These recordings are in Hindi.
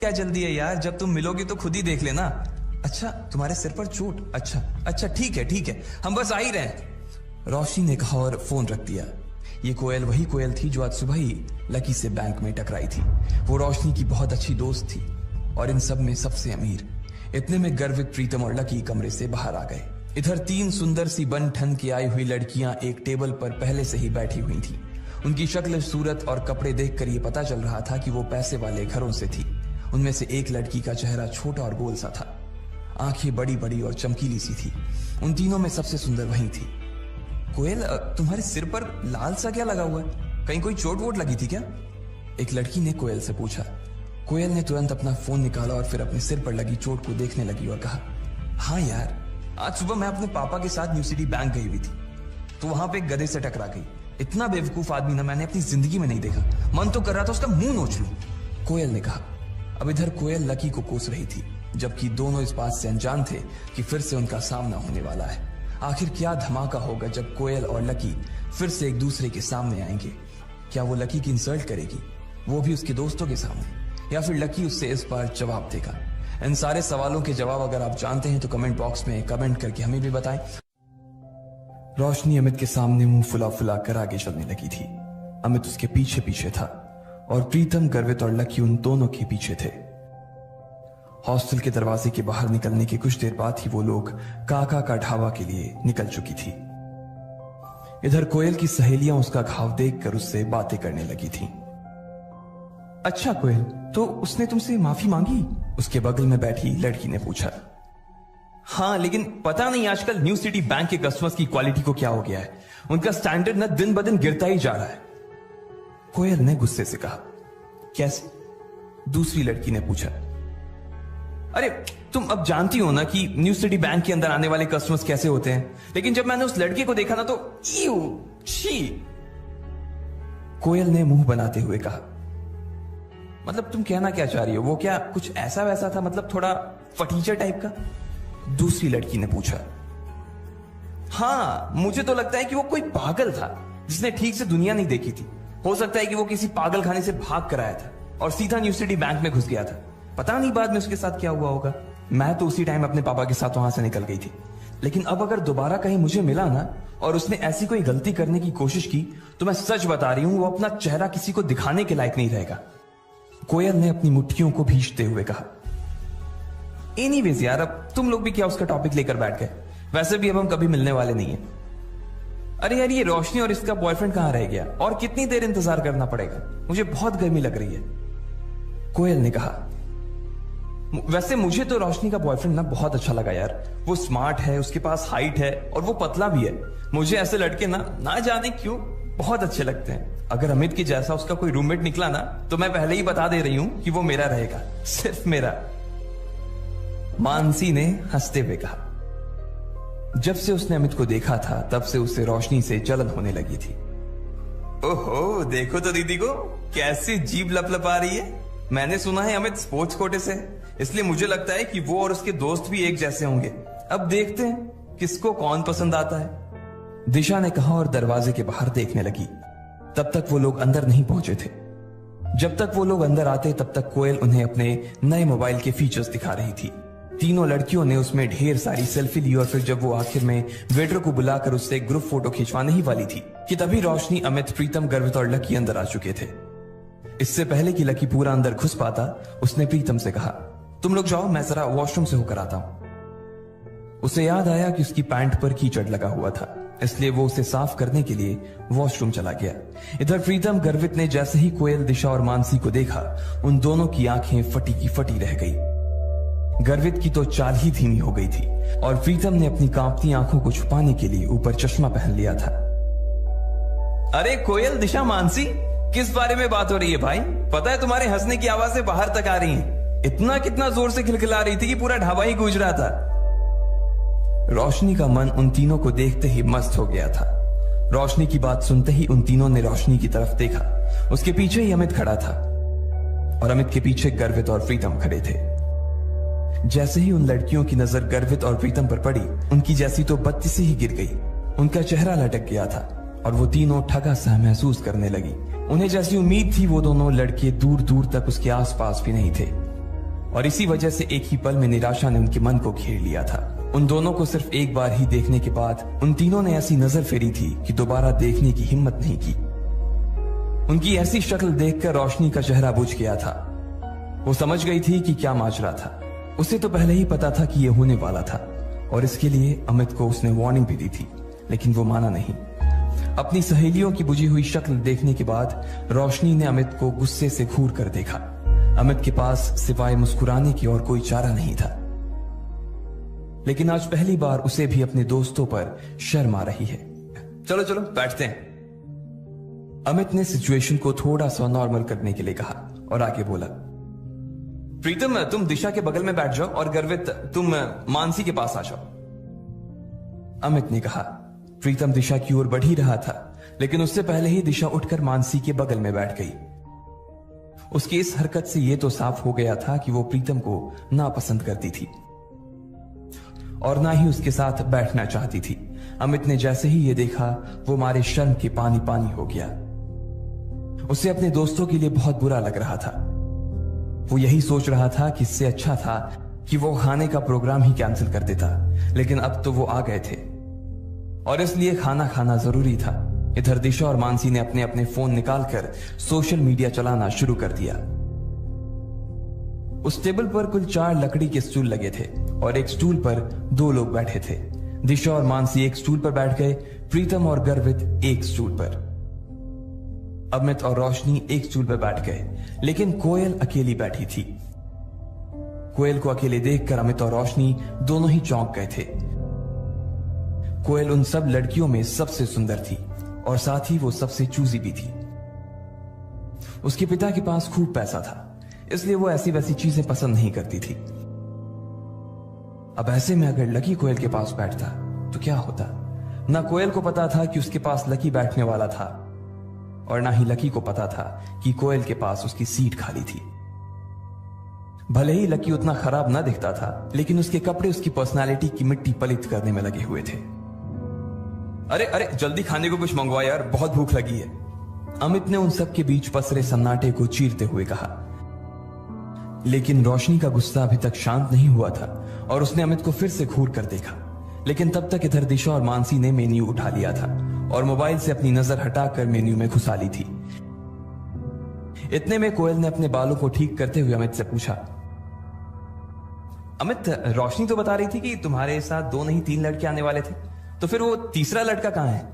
क्या जल्दी है यार, जब तुम मिलोगी तो खुद ही देख लेना। अच्छा तुम्हारे सिर पर चोट? अच्छा अच्छा ठीक है, हम बस आ ही रहे हैं, रोशनी ने कहा और फोन रख दिया। ये कोयल वही कोयल थी जो आज सुबह ही लकी से बैंक में टकराई थी। वो रोशनी की बहुत अच्छी दोस्त थी और इन सब में सबसे अमीर। इतने में गर्वित प्रीतम और लकी कमरे से बाहर आ गए। इधर तीन सुंदर सी बन ठन के आई हुई लड़कियां एक टेबल पर पहले से ही बैठी हुई थी। उनकी शक्ल, सूरत और कपड़े देखकर ये पता चल रहा था कि वो पैसे वाले घरों से थी। उनमें से एक लड़की का चेहरा छोटा और गोल सा था, आंखें बड़ी बड़ी और चमकीली सी थी। उन तीनों में सबसे सुंदर वही थी। कोयल, तुम्हारे सिर पर लाल सा क्या लगा हुआ है? कहीं कोई चोट वोट लगी थी क्या? एक लड़की ने कोयल से पूछा। कोयल ने तुरंत अपना फोन निकाला और फिर अपने सिर पर लगी चोट को देखने लगी और कहा, हाँ यार, आज सुबह मैं अपने पापा के साथ न्यू सिटी बैंक गई हुई थी, तो वहां पे एक गधे से टकरा गई। इतना बेवकूफ आदमी ना मैंने अपनी जिंदगी में नहीं देखा। मन तो कर रहा था उसका मुंह नोच लूं, कोयल ने कहा। अब इधर कोयल लकी को कोस रही थी, जबकि दोनों इस बात से अनजान थे कि फिर से उनका सामना होने वाला है। आखिर क्या धमाका होगा जब कोयल और लकी फिर से एक दूसरे के सामने आएंगे? क्या वो लकी की इंसल्ट करेगी, वो भी उसके दोस्तों के सामने, या फिर लकी उससे इस बार जवाब देगा? इन सारे सवालों के जवाब अगर आप जानते हैं तो कमेंट बॉक्स में कमेंट करके हमें भी बताएं। रोशनी अमित के सामने मुंह फुला फुला कर आगे चलने लगी थी। अमित उसके पीछे पीछे था और प्रीतम, गर्वित और लकी उन दोनों के पीछे थे। हॉस्टल के दरवाजे के बाहर निकलने के कुछ देर बाद ही वो लोग काका का ढाबा के लिए निकल चुकी थी। इधर कोयल की सहेलियां उसका घाव देखकर उससे बातें करने लगी थीं। अच्छा कोयल, तो उसने तुमसे माफी मांगी? उसके बगल में बैठी लड़की ने पूछा। हाँ, लेकिन पता नहीं आजकल न्यू सिटी बैंक के कस्टमर्स की क्वालिटी को क्या हो गया है। उनका स्टैंडर्ड न दिन ब दिन गिरता ही जा रहा है, कोयल ने गुस्से से कहा। कैसे? दूसरी लड़की ने पूछा। अरे तुम अब जानती हो ना कि न्यू सिटी बैंक के अंदर आने वाले कस्टमर्स कैसे होते हैं, लेकिन जब मैंने उस लड़के को देखा ना तो छी, कोयल ने मुंह बनाते हुए कहा। मतलब तुम कहना क्या चाह रही हो? वो क्या कुछ ऐसा वैसा था, मतलब थोड़ा फटीचर टाइप का? दूसरी लड़की ने पूछा। हाँ, मुझे तो लगता है कि वो कोई पागल था जिसने ठीक से दुनिया नहीं देखी थी। हो सकता है कि वो किसी पागल खाने से भाग कर आया था और सीधा न्यू सिटी बैंक में घुस गया था। पता नहीं बाद में उसके साथ क्या हुआ होगा। मैं तो उसी टाइम अपने पापा के साथ वहां से निकल गई थी, लेकिन अब अगर दोबारा कहीं मुझे मिला ना और उसने ऐसी कोई गलती करने की कोशिश की तो मैं सच बता रही हूं, वो अपना चेहरा किसी को दिखाने के लायक नहीं रहेगा, कोयल ने अपनी मुट्ठियों को भींचते हुए कहा। एनीवेज यार, अब तुम लोग भी क्या उसका टॉपिक लेकर बैठ गए? वैसे भी अब हम कभी मिलने वाले नहीं है। अरे यार, ये रोशनी और इसका बॉयफ्रेंड कहां रह गया और कितनी देर इंतजार करना पड़ेगा? मुझे बहुत गर्मी लग रही है, कोयल ने कहा। वैसे मुझे तो रोशनी का बॉयफ्रेंड ना बहुत अच्छा लगा यार। वो स्मार्ट है, उसके पास हाइट है और वो पतला भी है। मुझे ऐसे लड़के ना जाने क्यों बहुत अच्छे लगते हैं। अगर अमित की जैसा उसका कोई रूममेट निकला ना तो मैं पहले ही बता दे रही हूं कि वो मेरा रहेगा, सिर्फ मेरा, मानसी ने हंसते हुए कहा। जब से उसने अमित को देखा था तब से उसे रोशनी से जलन होने लगी थी। ओहो, देखो तो दीदी को कैसी जीभ लपलपा रही है। मैंने सुना है अमित स्पोर्ट्स कोटे से, इसलिए मुझे लगता है कि वो और उसके दोस्त भी एक जैसे होंगे। अब देखते हैं किसको कौन पसंद आता है, दिशा ने कहा और दरवाजे के बाहर देखने लगी। तब तक वो लोग अंदर नहीं पहुंचे थे। जब तक वो लोग अंदर आते तब तक कोयल उन्हें अपने नए मोबाइल के फीचर्स दिखा रही थी। तीनों लड़कियों ने उसमें ढेर सारी सेल्फी ली और फिर जब वो आखिर में वेटर को बुलाकर उससे ग्रुप फोटो खिंचवाने ही वाली थी कि तभी रोशनी, अमित, प्रीतम, गर्वित और लकी अंदर आ चुके थे। इससे पहले कि लकी पूरा अंदर घुस पाता, उसने प्रीतम से कहा, तुम लोग जाओ, मैं जरा वॉशरूम से होकर आता हूं। उसे याद आया कि उसकी पैंट पर कीचड़ लगा हुआ था, इसलिए वो उसे साफ करने के लिए वॉशरूम चला गया। इधर प्रीतम, गर्वित ने जैसे ही कोयल, दिशा और मानसी को देखा, उन दोनों की आंखें फटी की फटी रह गई। गर्वित की तो चाल ही धीमी हो गई थी और प्रीतम ने अपनी कांपती आंखों को छुपाने के लिए ऊपर चश्मा पहन लिया था। अरे कोयल, दिशा, मानसी, किस बारे में बात हो रही है भाई? पता है तुम्हारे हंसने की आवाजें बाहर तक आ रही हैं। इतना कितना जोर से खिलखिला रही थी कि पूरा ढाबा ही गूंज रहा था। रोशनी का मन उन तीनों को देखते ही मस्त हो गया था। रोशनी की बात सुनते ही उन तीनों ने रोशनी की तरफ देखा। उसके पीछे ही अमित खड़ा था और अमित के पीछे गर्वित और प्रीतम खड़े थे। जैसे ही उन लड़कियों की नजर गर्वित और प्रीतम पर पड़ी, उनकी जैसी तो बत्ती से ही गिर गई। उनका चेहरा लटक गया था और वो तीनों ठगा सा महसूस करने लगी। उन्हें जैसी उम्मीद थी वो दोनों लड़के दूर दूर तक उसके आसपास भी नहीं थे। और इसी वजह से एक ही पल में निराशा ने उनके मन को घेर लिया था। उन दोनों को सिर्फ एक बार ही देखने के बाद उन तीनों ने ऐसी नजर फेरी थी कि दोबारा देखने की हिम्मत नहीं की। उनकी ऐसी शक्ल देखकर रोशनी का चेहरा बुझ गया था। वो समझ गई थी कि क्या माजरा था। उसे तो पहले ही पता था कि यह होने वाला था और इसके लिए अमित को उसने वार्निंग भी दी थी, लेकिन वो माना नहीं। अपनी सहेलियों की बुझी हुई शक्ल देखने के बाद रोशनी ने अमित को गुस्से से घूर कर देखा। अमित के पास सिवाय मुस्कुराने की और कोई चारा नहीं था, लेकिन आज पहली बार उसे भी अपने दोस्तों पर शर्म आ रही है। चलो चलो बैठते हैं। अमित ने सिचुएशन को थोड़ा सा नॉर्मल करने के लिए कहा और आगे बोला, प्रीतम तुम दिशा के बगल में बैठ जाओ और गर्वित तुम मानसी के पास आ जाओ। अमित ने कहा। प्रीतम दिशा की ओर बढ़ ही रहा था, लेकिन उससे पहले ही दिशा उठकर मानसी के बगल में बैठ गई। उसकी इस हरकत से यह तो साफ हो गया था कि वो प्रीतम को नापसंद करती थी और ना ही उसके साथ बैठना चाहती थी। अमित ने जैसे ही ये देखा वो मारे शर्म के पानी पानी हो गया। उसे अपने दोस्तों के लिए बहुत बुरा लग रहा था। वो यही सोच रहा था कि इससे अच्छा था कि वो खाने का प्रोग्राम ही कैंसिल कर देता, लेकिन अब तो वो आ गए थे और इसलिए खाना खाना जरूरी था। इधर दिशा और मानसी ने अपने अपने फोन निकालकर सोशल मीडिया चलाना शुरू कर दिया। उस टेबल पर कुल 4 लकड़ी के स्टूल लगे थे और एक स्टूल पर 2 लोग बैठे थे। दिशा और मानसी एक स्टूल पर बैठ गए, प्रीतम और गर्वित एक स्टूल पर। अमित और रोशनी एक स्टूल पर बैठ गए, लेकिन कोयल अकेली बैठी थी। कोयल को अकेले देखकर अमित और रोशनी दोनों ही चौंक गए थे। कोयल उन सब लड़कियों में सबसे सुंदर थी और साथ ही वो सबसे चूजी भी थी। उसके पिता के पास खूब पैसा था, इसलिए वो ऐसी वैसी चीजें पसंद नहीं करती थी। अब ऐसे में अगर लकी कोयल के पास बैठता तो क्या होता? ना कोयल को पता था कि उसके पास लकी बैठने वाला था और ना ही लकी को पता था कि कोयल के पास उसकी सीट खाली थी। भले ही लकी उतना खराब ना दिखता था, लेकिन उसके कपड़े उसकी पर्सनालिटी की मिट्टी पलित करने में लगे हुए थे। अरे अरे जल्दी खाने को कुछ मंगवा यार, बहुत भूख लगी है। अमित ने उन सब के बीच पसरे सन्नाटे को चीरते हुए कहा। लेकिन रोशनी का गुस्सा अभी तक शांत नहीं हुआ था और उसने अमित को फिर से घूर कर देखा। लेकिन तब तक इधर दिशा और मानसी ने मेन्यू उठा लिया था और मोबाइल से अपनी नजर हटाकर मेन्यू में घुसा ली थी। इतने में कोयल ने अपने बालों को ठीक करते हुए अमित से पूछा, अमित रोशनी तो बता रही थी कि तुम्हारे साथ 2 नहीं 3 लड़के आने वाले थे, तो फिर वो तीसरा लड़का कहां है?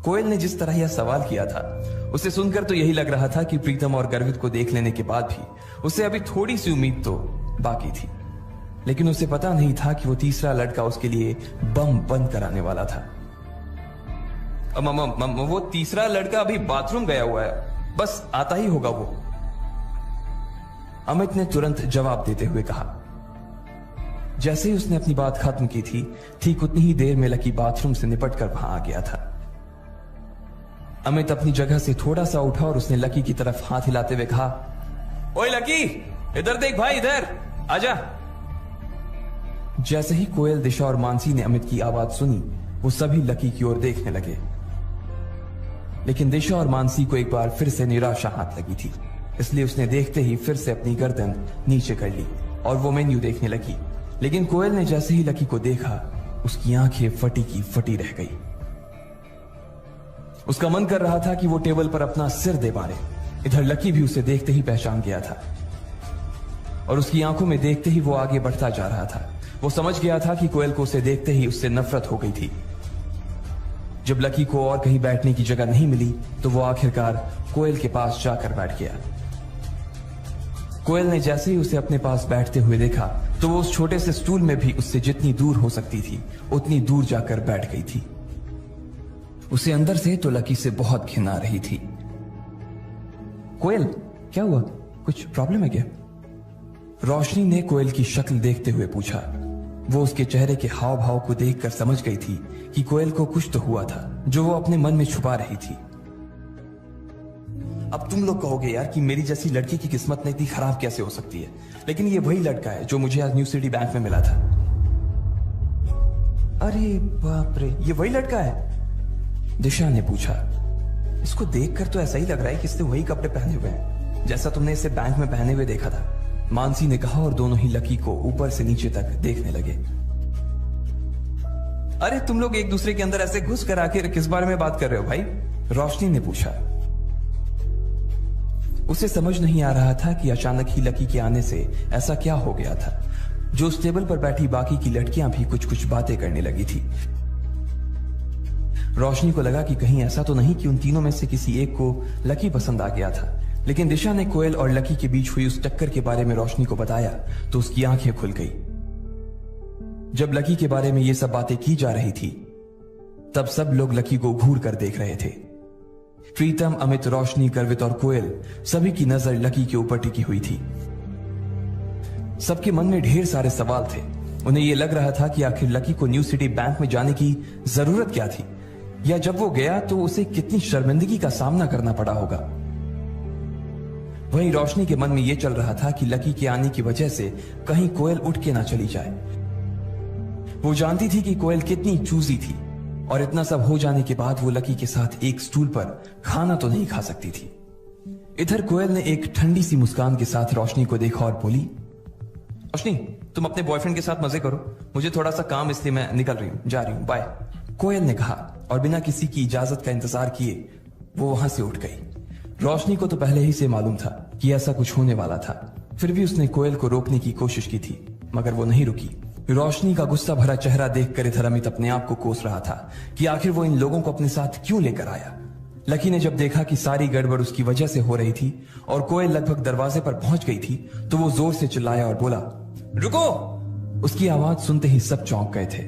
कोयल ने जिस तरह यह सवाल किया था उसे सुनकर तो यही लग रहा था कि प्रीतम और गर्वित को देख लेने के बाद भी उसे अभी थोड़ी सी उम्मीद तो बाकी थी, लेकिन उसे पता नहीं था कि वो तीसरा लड़का उसके लिए बम बंद कराने वाला था। वो तीसरा लड़का अभी बाथरूम गया हुआ है, बस आता ही होगा वो। अमित ने तुरंत जवाब देते हुए कहा। जैसे ही उसने अपनी बात खत्म की थी, ठीक उतनी ही देर में लकी बाथरूम से निपटकर वहां आ गया था। अमित अपनी जगह से थोड़ा सा उठा और उसने लकी की तरफ हाथ हिलाते हुए कहा, ओए लकी, इधर देख भाई, इधर आजा। जैसे ही कोयल, दिशा और मानसी ने अमित की आवाज सुनी, वो सभी लकी की ओर देखने लगे। लेकिन दिशा और मानसी को एक बार फिर से निराशा हाथ लगी थी, इसलिए उसने देखते ही फिर से अपनी गर्दन नीचे कर ली और वो मेन्यू देखने लगी। लेकिन कोयल ने जैसे ही लकी को देखा, उसकी आंखें फटी की फटी रह गई। उसका मन कर रहा था कि वो टेबल पर अपना सिर दे मारे। इधर लकी भी उसे देखते ही पहचान गया था और उसकी आंखों में देखते ही वो आगे बढ़ता जा रहा था। वो समझ गया था कि कोयल को उसे देखते ही उससे नफरत हो गई थी। जब लकी को और कहीं बैठने की जगह नहीं मिली तो वो आखिरकार कोयल के पास जाकर बैठ गया। कोयल ने जैसे ही उसे अपने पास बैठते हुए देखा तो वो उस छोटे से स्टूल में भी उससे जितनी दूर हो सकती थी उतनी दूर जाकर बैठ गई थी। उसे अंदर से तो लकी से बहुत घिन आ रही थी। कोयल, क्या हुआ? कुछ प्रॉब्लम है क्या? रोशनी ने कोयल की शक्ल देखते हुए पूछा। वो उसके चेहरे के हाव भाव को देखकर समझ गई थी कि कोयल को कुछ तो हुआ था जो वो अपने मन में छुपा रही थी। अब तुम लोग कहोगे यार कि मेरी जैसी लड़की की किस्मत ने इतनी खराब कैसे हो सकती है, लेकिन ये वही लड़का है जो मुझे आज न्यू सिटी बैंक में मिला था। अरे बाप रे, ये वही लड़का है? दिशा ने पूछा। इसको देखकर तो ऐसा ही लग रहा है कि इसने वही कपड़े पहने हुए हैं जैसा तुमने इसे बैंक में पहने हुए देखा था। मानसी ने कहा और दोनों ही लकी को ऊपर से नीचे तक देखने लगे। अरे तुम लोग एक दूसरे के अंदर ऐसे घुस कर आखिर किस बारे में बात कर रहे हो भाई? रोशनी ने पूछा। उसे समझ नहीं आ रहा था कि अचानक ही लकी के आने से ऐसा क्या हो गया था जो उस टेबल पर बैठी बाकी की लड़कियां भी कुछ कुछ बातें करने लगी थी। रोशनी को लगा कि कहीं ऐसा तो नहीं कि उन तीनों में से किसी एक को लकी पसंद आ गया था, लेकिन दिशा ने कोयल और लकी के बीच हुई उस टक्कर के बारे में रोशनी को बताया तो उसकी आंखें खुल गई। जब लकी के बारे में ये सब बातें की जा रही थी तब सब लोग लकी को घूर कर देख रहे थे। प्रीतम, अमित, रोशनी, गर्वित और कोयल सभी की नजर लकी के ऊपर टिकी हुई थी। सबके मन में ढेर सारे सवाल थे। उन्हें यह लग रहा था कि आखिर लकी को न्यू सिटी बैंक में जाने की जरूरत क्या थी, या जब वो गया तो उसे कितनी शर्मिंदगी का सामना करना पड़ा होगा। वहीं रोशनी के मन में यह चल रहा था कि लकी के आने की वजह से कहीं कोयल उठ के ना चली जाए। वो जानती थी कि कोयल कितनी चूजी थी और इतना सब हो जाने के बाद वो लकी के साथ एक स्टूल पर खाना तो नहीं खा सकती थी। इधर कोयल ने एक ठंडी सी मुस्कान के साथ रोशनी को देखा और बोली, रोशनी तुम अपने बॉयफ्रेंड के साथ मजे करो, मुझे थोड़ा सा काम इसलिए मैं निकल रही हूं, जा रही हूं, बाय। कोयल ने कहा और बिना किसी की इजाजत का इंतजार किए वो वहां से उठ गई। रोशनी को तो पहले ही से मालूम था कि ऐसा कुछ होने वाला था, फिर भी उसने कोयल को रोकने की कोशिश की थी मगर वो नहीं रुकी। रोशनी का गुस्सा भरा चेहरा देखकर इधर अमित अपने आप को कोस रहा था कि आखिर वो इन लोगों को अपने साथ क्यों लेकर आया। लकी ने जब देखा कि सारी गड़बड़ उसकी वजह से हो रही थी और कोयल लगभग दरवाजे पर पहुंच गई थी तो वो जोर से चिल्लाया और बोला, रुको। उसकी आवाज सुनते ही सब चौंक गए थे।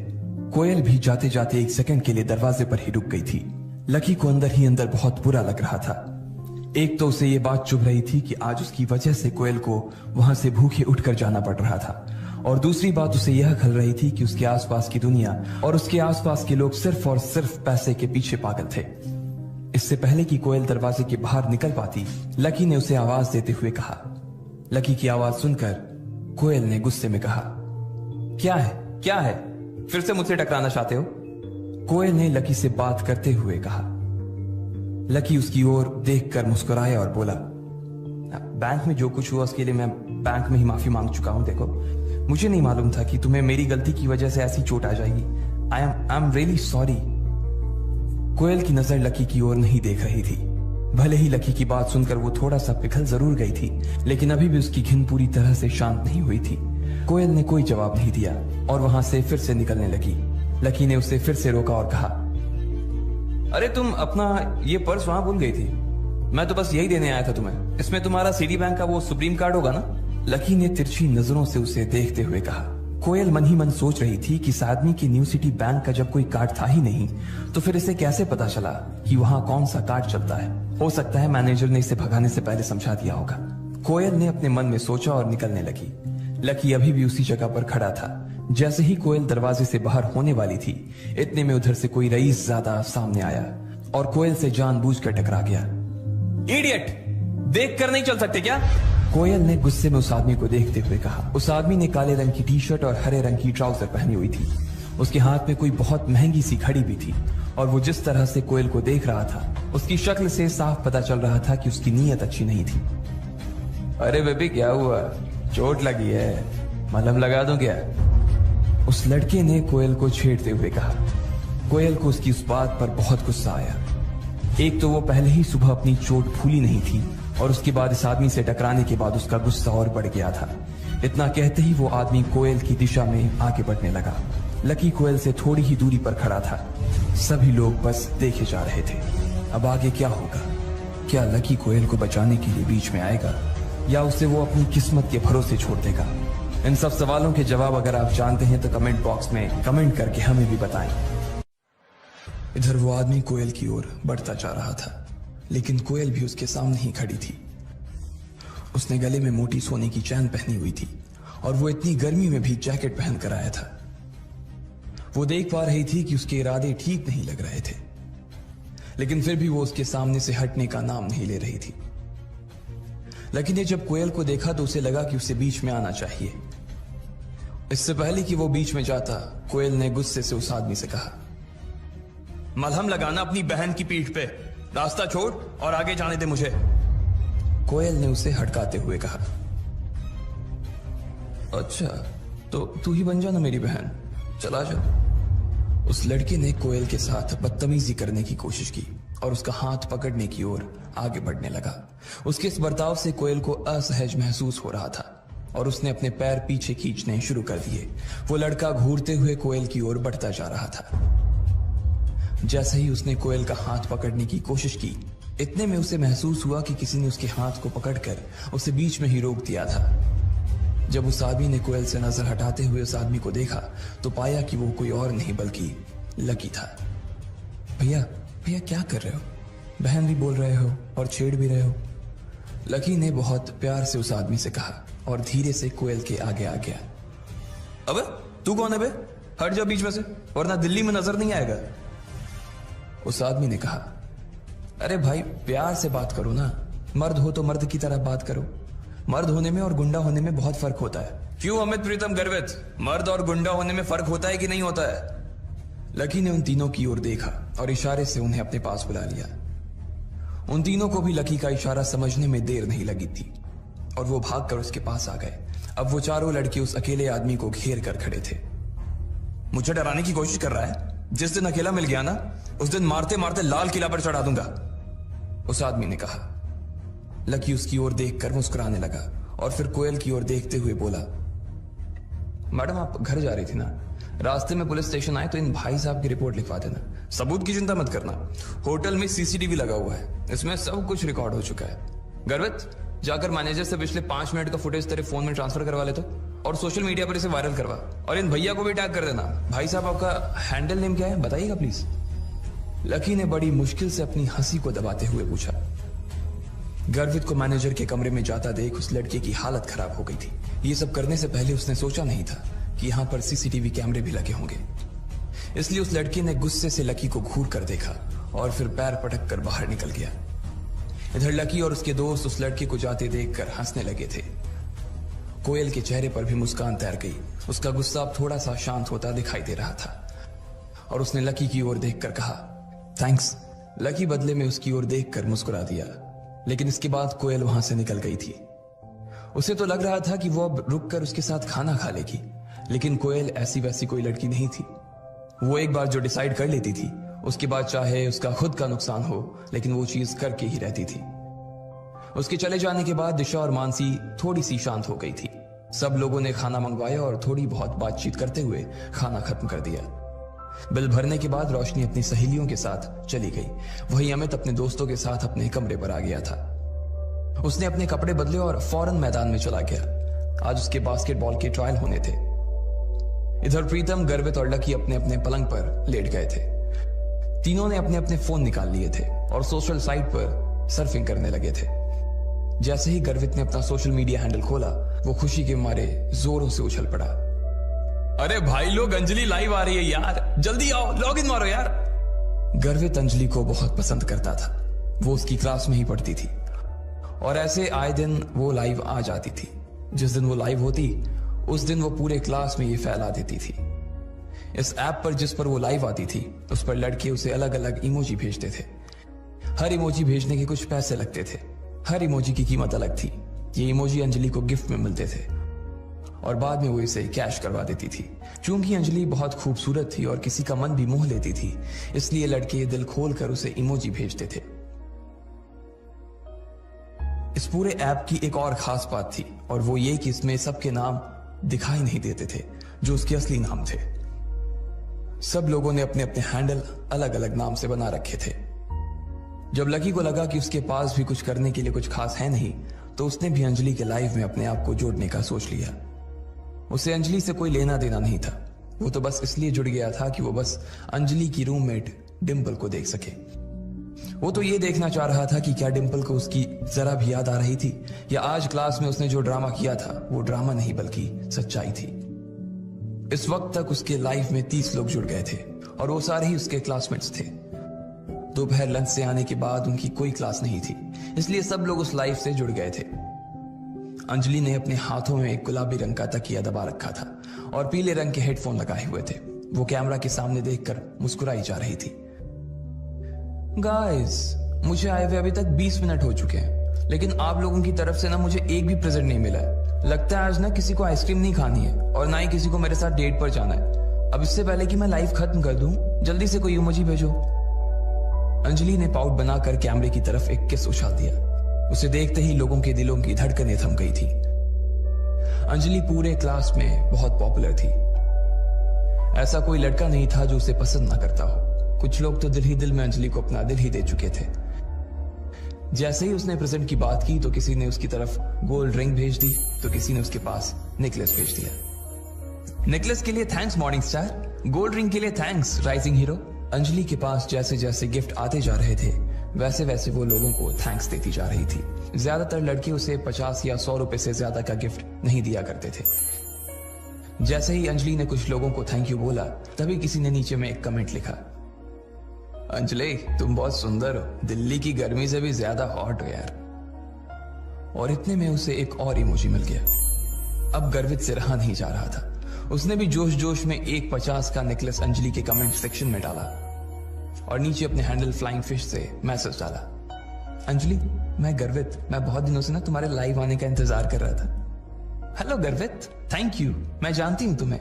कोयल भी जाते जाते एक सेकंड के लिए दरवाजे पर ही रुक गई थी। लकी को अंदर ही अंदर बहुत बुरा लग रहा था। एक तो उसे ये बात चुभ रही थी कि आज उसकी वजह से कोयल को वहां से भूखे उठकर जाना पड़ रहा था, और दूसरी बात उसे यह खल रही थी कि उसके आसपास की दुनिया और उसके आसपास के लोग सिर्फ और सिर्फ पैसे के पीछे पागल थे। इससे पहले कि कोयल दरवाजे के बाहर निकल पाती, लकी ने उसे आवाज देते हुए कहा। लकी की आवाज सुनकर कोयल ने गुस्से में कहा, क्या है, क्या है, फिर से मुझसे टकराना चाहते हो? कोयल ने लकी से बात करते हुए कहा। लकी उसकी ओर देखकर मुस्कुराया और बोला, बैंक में जो कुछ हुआ उसके लिए मैं बैंक में ही माफी मांग चुका हूं। देखो, मुझे नहीं मालूम था कि तुम्हें मेरी गलती की वजह से ऐसी चोट आ जाएगी। I am really sorry. कोयल की नजर लकी की ओर नहीं देख रही थी। भले ही लकी की बात सुनकर वो थोड़ा सा पिघल जरूर गई थी, लेकिन अभी भी उसकी घिन पूरी तरह से शांत नहीं हुई थी। कोयल ने कोई जवाब नहीं दिया और वहां से फिर से निकलने लगी। लकी ने उसे फिर से रोका और कहा, अरे तुम अपना ये पर्स वहां भूल गई थी, मैं तो बस यही देने आया था तुम्हें। इसमें तुम्हारा सिटी बैंक का वो सुप्रीम कार्ड होगा ना? लकी ने तिरछी नजरों से उसे देखते हुए कहा। कोयल मन ही मन सोच रही थी कि इस आदमी के न्यू सिटी बैंक का जब कोई कार्ड था ही नहीं तो फिर इसे कैसे पता चला कि वहां कौन सा कार्ड चलता है। हो सकता है मैनेजर ने इसे भगाने से पहले समझा दिया होगा। कोयल ने अपने मन में सोचा और निकलने लगी। लकी अभी भी उसी जगह पर खड़ा था। जैसे ही कोयल दरवाजे से बाहर होने वाली थी, इतने में उधर से कोई रईस ज्यादा सामने आया और कोयल से जानबूझकर टकरा गया। इडियट, देख कर नहीं चल सकते क्या? कोयल ने गुस्से में उस आदमी को देखते हुए कहा। उस आदमी ने काले रंग की टी शर्ट और हरे रंग की ट्राउजर पहनी हुई थी। उसके हाथ में कोई बहुत महंगी सी घड़ी भी थी और वो जिस तरह से कोयल को देख रहा था उसकी शक्ल से साफ पता चल रहा था कि उसकी नीयत अच्छी नहीं थी। अरे बेबी, क्या हुआ? चोट लगी है, मलहम लगा दूं क्या? उस लड़के ने कोयल को छेड़ते हुए कहा। कोयल को उसकी उस बात पर बहुत गुस्सा आया। एक तो वो पहले ही सुबह अपनी चोट भूली नहीं थी और उसके बाद इस आदमी से टकराने के बाद उसका गुस्सा और बढ़ गया था। इतना कहते ही वो आदमी कोयल की दिशा में आगे बढ़ने लगा। लकी कोयल से थोड़ी ही दूरी पर खड़ा था। सभी लोग बस देखे जा रहे थे। अब आगे क्या होगा? क्या लकी कोयल को बचाने के लिए बीच में आएगा या उसे वो अपनी किस्मत के भरोसे छोड़ देगा? इन सब सवालों के जवाब अगर आप जानते हैं तो कमेंट बॉक्स में कमेंट करके हमें भी बताएं। इधर वो आदमी कोयल की ओर बढ़ता जा रहा था, लेकिन कोयल भी उसके सामने ही खड़ी थी। उसने गले में मोटी सोने की चैन पहनी हुई थी और वो इतनी गर्मी में भी जैकेट पहन कर आया था। वो देख पा रही थी कि उसके इरादे ठीक नहीं लग रहे थे, लेकिन फिर भी वो उसके सामने से हटने का नाम नहीं ले रही थी। लकी ने जब कोयल को देखा तो उसे लगा कि उसे बीच में आना चाहिए। इससे पहले कि वो बीच में जाता, कोयल ने गुस्से से उस आदमी से कहा, मलहम लगाना अपनी बहन की पीठ पे, रास्ता छोड़ और आगे जाने दे मुझे। कोयल ने उसे हटकाते हुए कहा। अच्छा, तो तू ही बन जा ना मेरी बहन, चला जा। उस लड़के ने कोयल के साथ बदतमीजी करने की कोशिश की और उसका हाथ पकड़ने की ओर आगे बढ़ने लगा। उसके इस बर्ताव से कोयल को असहज महसूस हो रहा था और उसने अपने पैर पीछे खींचने शुरू कर दिए। वो लड़का घूरते हुए कोयल की ओर बढ़ता जा रहा था। जैसे ही उसने कोयल का हाथ पकड़ने की कोशिश की, इतने में उसे महसूस हुआ कि किसी ने उसके हाथ को पकड़कर उसे बीच में ही रोक दिया था। जब उस आदमी ने कोयल से नजर हटाते हुए उस आदमी को देखा तो पाया कि वो कोई और नहीं बल्कि लकी था। भैया भैया क्या कर रहे हो? बहन भी बोल रहे हो और छेड़ भी रहे हो। लकी ने बहुत प्यार से उस आदमी से कहा और धीरे से कोयल के आगे आ गया। अबे तू कौन है बे? हट जा बीच में से, वरना दिल्ली में नजर नहीं आएगा। उस आदमी ने कहा, अरे भाई प्यार से बात करो ना, मर्द हो तो मर्द की तरह बात करो। मर्द होने में और गुंडा होने में बहुत फर्क होता है। क्यों अमित प्रीतम गर्वित, मर्द और गुंडा होने में फर्क होता है कि नहीं होता है? लकी ने उन तीनों की ओर देखा और इशारे से उन्हें अपने पास बुला लिया। उन तीनों को भी लकी का इशारा समझने में देर नहीं लगी थी और वो भागकर उसके पास आ गए। अब वो चारों लड़के उस अकेले आदमी को घेर कर खड़े थे। मुझे डराने की कोशिश कर रहा है? जिस दिन अकेला मिल गया ना, उस दिन मारते मारते लाल किला पर चढ़ा दूंगा, उस आदमी ने कहा। लकी उसकी ओर देखकर मुस्कुराने लगा और फिर कोयल की ओर देखते हुए बोला, मैडम आप घर जा रही थी ना, रास्ते में पुलिस स्टेशन आए तो इन भाई साहब की रिपोर्ट लिखवा देना। सबूत की चिंता मत करना, होटल में सीसीटीवी लगा हुआ है, इसमें सब कुछ रिकॉर्ड हो चुका है। गर्वित जाकर मैनेजर से पिछले 5 मिनट का फुटेज तेरे फोन में ट्रांसफर करवा ले तो, और सोशल मीडिया पर इसे वायरल करवा, और इन भैया को भी टैग कर देना। भाई साहब आपका हैंडल नेम क्या है बताइएगा प्लीज। लकी ने बड़ी मुश्किल से अपनी हंसी को दबाते हुए पूछा। गर्वित को मैनेजर के कमरे में जाता देख उस लड़के की हालत खराब हो गई थी। ये सब करने से पहले उसने सोचा नहीं था कि यहां पर सीसीटीवी कैमरे भी लगे होंगे। इसलिए उस लड़के ने गुस्से से लकी को घूर कर देखा और फिर पैर पटक कर बाहर निकल गया। इधर लकी और उसके दोस्त उस लड़के को जाते देखकर हंसने लगे थे। कोयल के चेहरे पर भी मुस्कान तैर गई। उसका गुस्सा अब थोड़ा सा शांत होता दिखाई दे रहा था और उसने लकी की ओर देखकर कहा, थैंक्स। लकी बदले में उसकी ओर देखकर मुस्कुरा दिया, लेकिन इसके बाद कोयल वहां से निकल गई थी। उसे तो लग रहा था कि वो अब रुककर उसके साथ खाना खा लेगी, लेकिन कोयल ऐसी वैसी कोई लड़की नहीं थी। वो एक बार जो डिसाइड कर लेती थी, उसके बाद चाहे उसका खुद का नुकसान हो, लेकिन वो चीज करके ही रहती थी। उसके चले जाने के बाद दिशा और मानसी थोड़ी सी शांत हो गई थी। सब लोगों ने खाना मंगवाया और थोड़ी बहुत बातचीत करते हुए खाना खत्म कर दिया। बिल भरने के बाद रोशनी अपनी सहेलियों के साथ चली गई। वहीं अमित अपने दोस्तों के साथ अपने कमरे पर आ गया था। उसने अपने कपड़े बदले और फौरन मैदान में चला गया। आज उसके बास्केटबॉल के ट्रायल होने थे। इधर प्रीतम, गर्वित और लकी अपने अपने पलंग पर लेट गए थे। तीनों ने अपने अपने फोन निकाल लिए थे और सोशल साइट पर सर्फिंग करने लगे थे। जैसे ही गर्वित ने अपना सोशल मीडिया हैंडल खोला, वो खुशी के मारे जोरों से उछल पड़ा। अरे भाई लोग, अंजलि लाइव आ रही है यार, जल्दी आओ, लॉग इन मारो यार। गर्वित अंजलि को बहुत पसंद करता था। वो उसकी क्लास में ही पढ़ती थी और ऐसे आए दिन वो लाइव आ जाती थी। जिस दिन वो लाइव होती, उस दिन वो पूरे क्लास में ये फैला देती थी। इस ऐप पर जिस पर वो लाइव आती थी, उस पर लड़के उसे अलग अलग इमोजी भेजते थे। हर इमोजी भेजने के कुछ पैसे लगते थे। हर इमोजी की कीमत अलग थी। ये इमोजी अंजलि को गिफ्ट में मिलते थे और बाद में वो इसे कैश करवा देती थी। चूंकि अंजलि बहुत खूबसूरत थी और किसी का मन भी मोह लेती थी, इसलिए लड़के दिल खोलकर उसे इमोजी भेजते थे। इस पूरे ऐप की एक और खास बात थी और वो ये कि इसमें सबके नाम दिखाई नहीं देते थे जो उसके असली नाम थे। सब लोगों ने अपने अपने हैंडल अलग अलग नाम से बना रखे थे। जब लकी को लगा कि उसके पास भी कुछ करने के लिए कुछ खास है नहीं, तो उसने भी अंजलि के लाइफ में अपने आप को जोड़ने का सोच लिया। उसे अंजलि से कोई लेना देना नहीं था। वो तो बस इसलिए जुड़ गया था कि वो बस अंजलि की रूममेट डिंपल को देख सके। वो तो ये देखना चाह रहा था कि क्या डिंपल को उसकी जरा भी याद आ रही थी, या आज क्लास में उसने जो ड्रामा किया था वो ड्रामा नहीं बल्कि सच्चाई थी। इस वक्त तक उसके लाइफ में 30 लोग जुड़ गए थे और वो सारे ही उसके क्लासमेट्स थे। दोपहर लंच से आने के बाद उनकी कोई क्लास नहीं थी, इसलिए सब लोग उस लाइफ से जुड़ गए थे। अंजलि ने अपने हाथों में एक गुलाबी रंग का तकिया दबा रखा था और पीले रंग के हेडफोन लगाए हुए थे। वो कैमरा के सामने देखकर मुस्कुराई जा रही थी। गाइस, मुझे आए हुए अभी तक 20 मिनट हो चुके हैं, लेकिन आप लोगों की तरफ से ना मुझे एक भी प्रेजेंट नहीं मिला है। लगता है आज ना किसी को आइसक्रीम नहीं खानी है और ना ही किसी को मेरे साथ डेट पर जाना है। अब इससे पहले कि मैं लाइफ खत्म कर दूं, जल्दी से कोई इमोजी भेजो। अंजलि ने पाउट बनाकर कैमरे की तरफ एक किस उछाल दिया। उसे देखते ही लोगों के दिलों की धड़कनें थम गई थी। अंजलि पूरे क्लास में बहुत पॉपुलर थी। ऐसा कोई लड़का नहीं था जो उसे पसंद ना करता हो। कुछ लोग तो दिल ही दिल में अंजलि को अपना दिल ही दे चुके थे। जैसे ही उसने प्रेजेंट की बात की तो किसी ने उसकी तरफ गोल्ड रिंग भेज दी, तो किसी ने उसके पास नेकलेस भेज दिया। नेकलेस के लिए thanks morning star, gold ring के लिए थैंक्स राइजिंग हीरो। अंजलि के पास जैसे जैसे गिफ्ट आते जा रहे थे वैसे वैसे वो लोगों को थैंक्स देती जा रही थी। ज्यादातर लड़के उसे 50 या 100 रुपए से ज्यादा का गिफ्ट नहीं दिया करते थे। जैसे ही अंजलि ने कुछ लोगों को थैंक यू बोला, तभी किसी ने नीचे में एक कमेंट लिखा, अंजलि तुम बहुत सुंदर हो, दिल्ली की गर्मी से भी ज्यादा हॉट हो यार। और इतने में उसे एक और इमोजी मिल गया। अब गर्वित से रहा नहीं जा रहा था। उसने भी जोश जोश में एक 50 का नेकलेस अंजलि के कमेंट सेक्शन में डाला और नीचे अपने हैंडल फ्लाइंग फिश से मैसेज डाला, अंजलि मैं गर्वित, मैं बहुत दिनों से ना तुम्हारे लाइव आने का इंतजार कर रहा था। हेलो गर्वित, थैंक यू, मैं जानती हूं तुम्हें।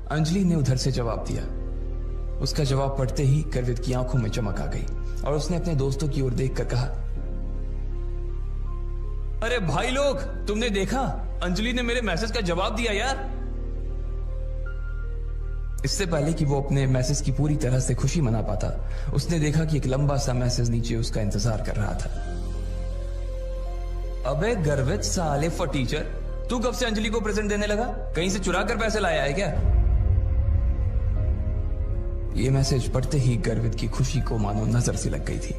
अंजलि ने उधर से जवाब दिया। उसका जवाब पढ़ते ही गर्वित की आंखों में चमक आ गई और उसने अपने दोस्तों की ओर देखकर कहा, अरे भाई लोग, तुमने देखा, अंजलि ने मेरे मैसेज का जवाब दिया यार। इससे पहले कि वो अपने मैसेज की पूरी तरह से खुशी मना पाता, उसने देखा कि एक लंबा सा मैसेज नीचे उसका इंतजार कर रहा था। अबे गर्वित साले फटीचर, तू कब से अंजलि को प्रेजेंट देने लगा? कहीं से चुरा कर पैसे लाया है क्या? ये मैसेज पढ़ते ही गर्वित की खुशी को मानो नजर से लग गई थी।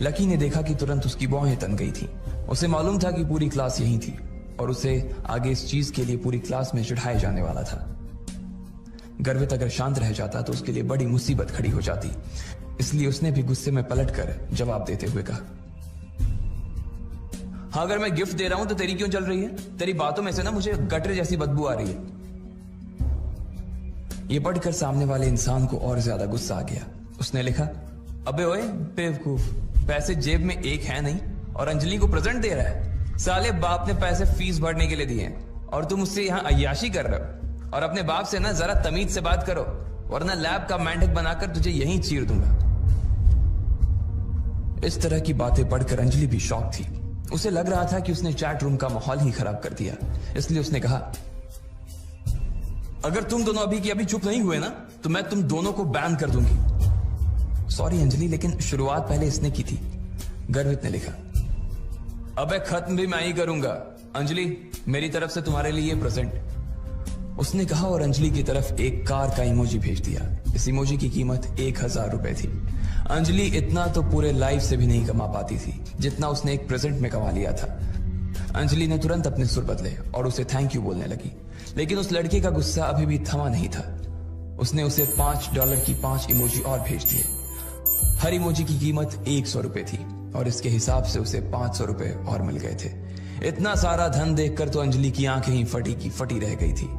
लकी ने देखा कि तुरंत उसकी बाहें तन गई थी। उसे मालूम था कि पूरी क्लास यहीं थी और उसे आगे इस चीज के लिए पूरी क्लास में चिढ़ाया जाने वाला था। गर्वित अगर शांत रह जाता तो उसके लिए बड़ी मुसीबत खड़ी हो जाती, इसलिए उसने भी गुस्से में पलटकर जवाब देते हुए कहा, हाँ अगर मैं गिफ्ट दे रहा हूं तो तेरी क्यों चल रही है? तेरी बातों में से ना मुझे गटर जैसी बदबू आ रही है। ये पढ़कर सामने वाले इंसान को और ज्यादा गुस्सा आ गया। उसने लिखा, अबे ओए बेवकूफ, पैसे जेब में एक है नहीं और अंजलि को प्रेजेंट दे रहा है। साले बाप ने पैसे फीस भरने के लिए दिए हैं और तुम उससे यहां अय्याशी कर रहे हो। और अपने बाप से ना जरा तमीज से बात करो, वरना लैब का मेंढक बनाकर तुझे यहीं चीर दूंगा। इस तरह की बातें पढ़कर अंजलि भी शॉक थी। उसे लग रहा था कि उसने चैट रूम का माहौल ही खराब कर दिया। इसलिए उसने कहा, अगर तुम दोनों अभी की अभी चुप नहीं हुए ना तो मैं तुम दोनों को बैन कर दूंगी। सॉरी अंजलि, लेकिन शुरुआत पहले इसने की थी। गर्वित ने लिखा, अबे खत्म भी मैं ही करूंगा। अंजलि, मेरी तरफ से तुम्हारे लिए प्रेजेंट, उसने कहा और अंजलि की तरफ एक कार का इमोजी भेज दिया। इस इमोजी की कीमत 1000 रुपए थी। अंजलि इतना तो पूरे लाइफ से भी नहीं कमा पाती थी जितना उसने एक प्रेजेंट में कमा लिया था। अंजलि ने तुरंत अपने सुर बदले और उसे थैंक यू बोलने लगी, लेकिन उस लड़के का गुस्सा अभी भी थमा नहीं था। उसने उसे $5 की 5 इमोजी और भेज दिए। हर इमोजी की कीमत 100 रुपए थी और इसके हिसाब से उसे 500 रुपए और मिल गए थे। इतना सारा धन देखकर तो अंजलि की आंखें ही फटी की फटी रह गई थी।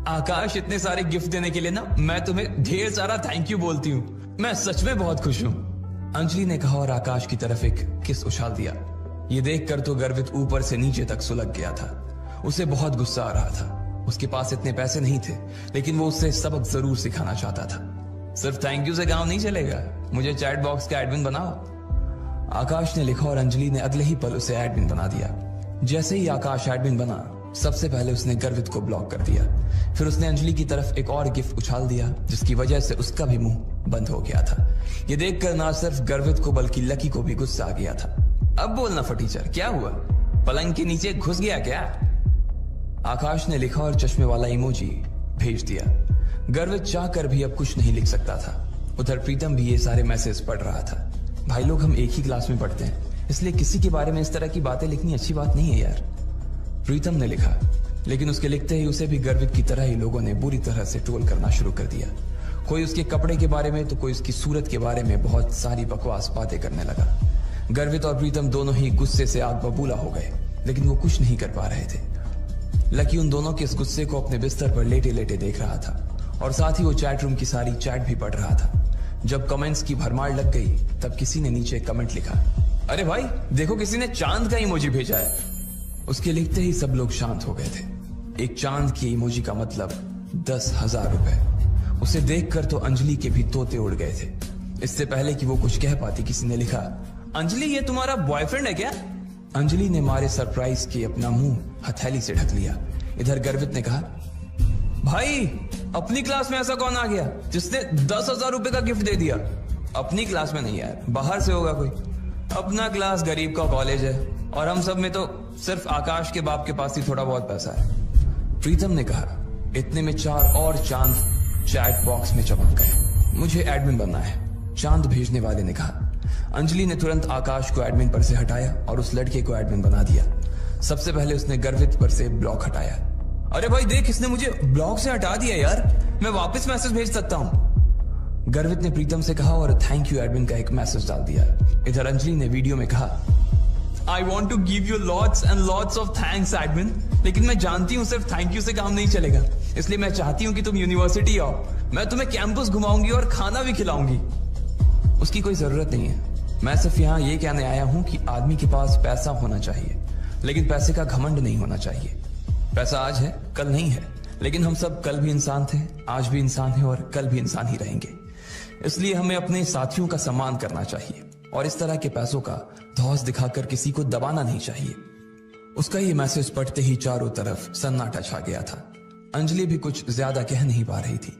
आकाश, इतने सारे गिफ्ट देने के लिए ना मैं तुम्हें ढेर सारा थैंक यू बोलती हूँ। मैं सच में बहुत खुश हूँ, अंजलि ने कहा और आकाश की तरफ एक किस उछाल दिया। ये देखकर तो गर्वित ऊपर से नीचे तक सुलग गया था। उसे बहुत गुस्सा आ रहा था। उसके पास इतने पैसे नहीं थे, लेकिन वो उससे सबक जरूर सिखाना चाहता था। सिर्फ थैंक यू से काम नहीं चलेगा, मुझे चैट बॉक्स का एडमिन बनाओ। आकाश ने लिखा और अंजलि ने अगले ही पल उसे एडमिन बना दिया। जैसे ही आकाश एडमिन बना, सबसे पहले उसने गर्वित को ब्लॉक कर दिया। फिर उसने अंजलि की तरफ एक और गिफ्ट उछाल दिया, जिसकी वजह से उसका भी मुंह बंद हो गया था। ये देखकर ना सिर्फ गर्वित को बल्कि लकी को भी गुस्सा आ गया था। अब बोलना फटीचर, क्या हुआ? पलंग के नीचे घुस गया क्या? आकाश ने लिखा और चश्मे वाला इमोजी भेज दिया। गर्वित चाहकर भी अब कुछ नहीं लिख सकता था। उधर प्रीतम भी ये सारे मैसेज पढ़ रहा था। भाई लोग, हम एक ही क्लास में पढ़ते हैं, इसलिए किसी के बारे में इस तरह की बातें लिखनी अच्छी बात नहीं है यार, प्रीतम ने लिखा। लेकिन उसके लिखते ही उसे भी गर्वित की तरह ही लोगों ने बुरी तरह से ट्रोल करना शुरू कर दिया। कोई उसके कपड़े के बारे में तो कोई उसकी सूरत के बारे में बहुत सारी बकवास बातें करने लगा। गर्वित और प्रीतम दोनों ही गुस्से से आग बबूला हो गए, लेकिन वो कुछ नहीं कर पा रहे थे। लकी उन दोनों के इस गुस्से को अपने बिस्तर पर लेटे लेटे देख रहा था और साथ ही वो चैट रूम की सारी चैट भी पढ़ रहा था। जब कमेंट्स की भरमार लग गई, तब किसी ने नीचे कमेंट लिखा, अरे भाई देखो, किसी ने चांद का इमोजी भेजा है। उसके लिखते ही सब लोग शांत हो गए थे। एक चांद की इमोजी का मतलब 10,000 रुपए। उसे देखकर तो अंजलि के भी तोते उड़ गए थे। इससे पहले कि वो कुछ कह पाती, किसी ने लिखा, अंजलि ये तुम्हारा बॉयफ्रेंड है क्या? अंजलि ने मारे सरप्राइज के अपना मुंह हथेली से ढक लिया। इधर गर्वित ने कहा, भाई अपनी क्लास में ऐसा कौन आ गया जिसने 10,000 रुपए का गिफ्ट दे दिया? अपनी क्लास में नहीं यार, बाहर से होगा कोई। अपना क्लास गरीब का कॉलेज है और हम सब में तो सिर्फ आकाश के बाप के पास ही थोड़ा बहुत पैसा है। प्रीतम ने कहा। इतने में 4 और चांद चैट बॉक्स में चमक गए। मुझे एडमिन बनना है, चांद भेजने वाले ने कहा। अंजलि ने तुरंत आकाश को एडमिन पर से हटाया और उस लड़के को एडमिन बना दिया। सबसे पहले उसने गर्वित पर से ब्लॉक हटाया। अरे भाई देख, इसने मुझे ब्लॉक से हटा दिया यार, मैं वापस मैसेज भेज सकता हूं। गर्वित ने प्रीतम से कहा और थैंक यू एडमिन का एक मैसेज डाल दिया। इधर अंजलि ने वीडियो में कहा, I want to give you lots and lots of thanks admin, लेकिन मैं जानती हूँ सिर्फ थैंक यू से काम नहीं चलेगा, इसलिए मैं चाहती हूँ कि तुम यूनिवर्सिटी आओ, मैं तुम्हें कैंपस घुमाऊंगी और खाना भी खिलाऊंगी। उसकी कोई जरूरत नहीं है, मैं सिर्फ यहाँ ये कहने आया हूँ कि आदमी के पास पैसा होना चाहिए, लेकिन पैसे का घमंड नहीं होना चाहिए। पैसा आज है कल नहीं है, लेकिन हम सब कल भी इंसान थे, आज भी इंसान है और कल भी इंसान ही रहेंगे। इसलिए हमें अपने साथियों का सम्मान करना चाहिए और इस तरह के पैसों का धौस दिखाकर किसी को दबाना नहीं चाहिए। उसका ये मैसेज पढ़ते ही चारों तरफ सन्नाटा छा गया था। अंजलि भी कुछ ज्यादा कह नहीं पा रही थी।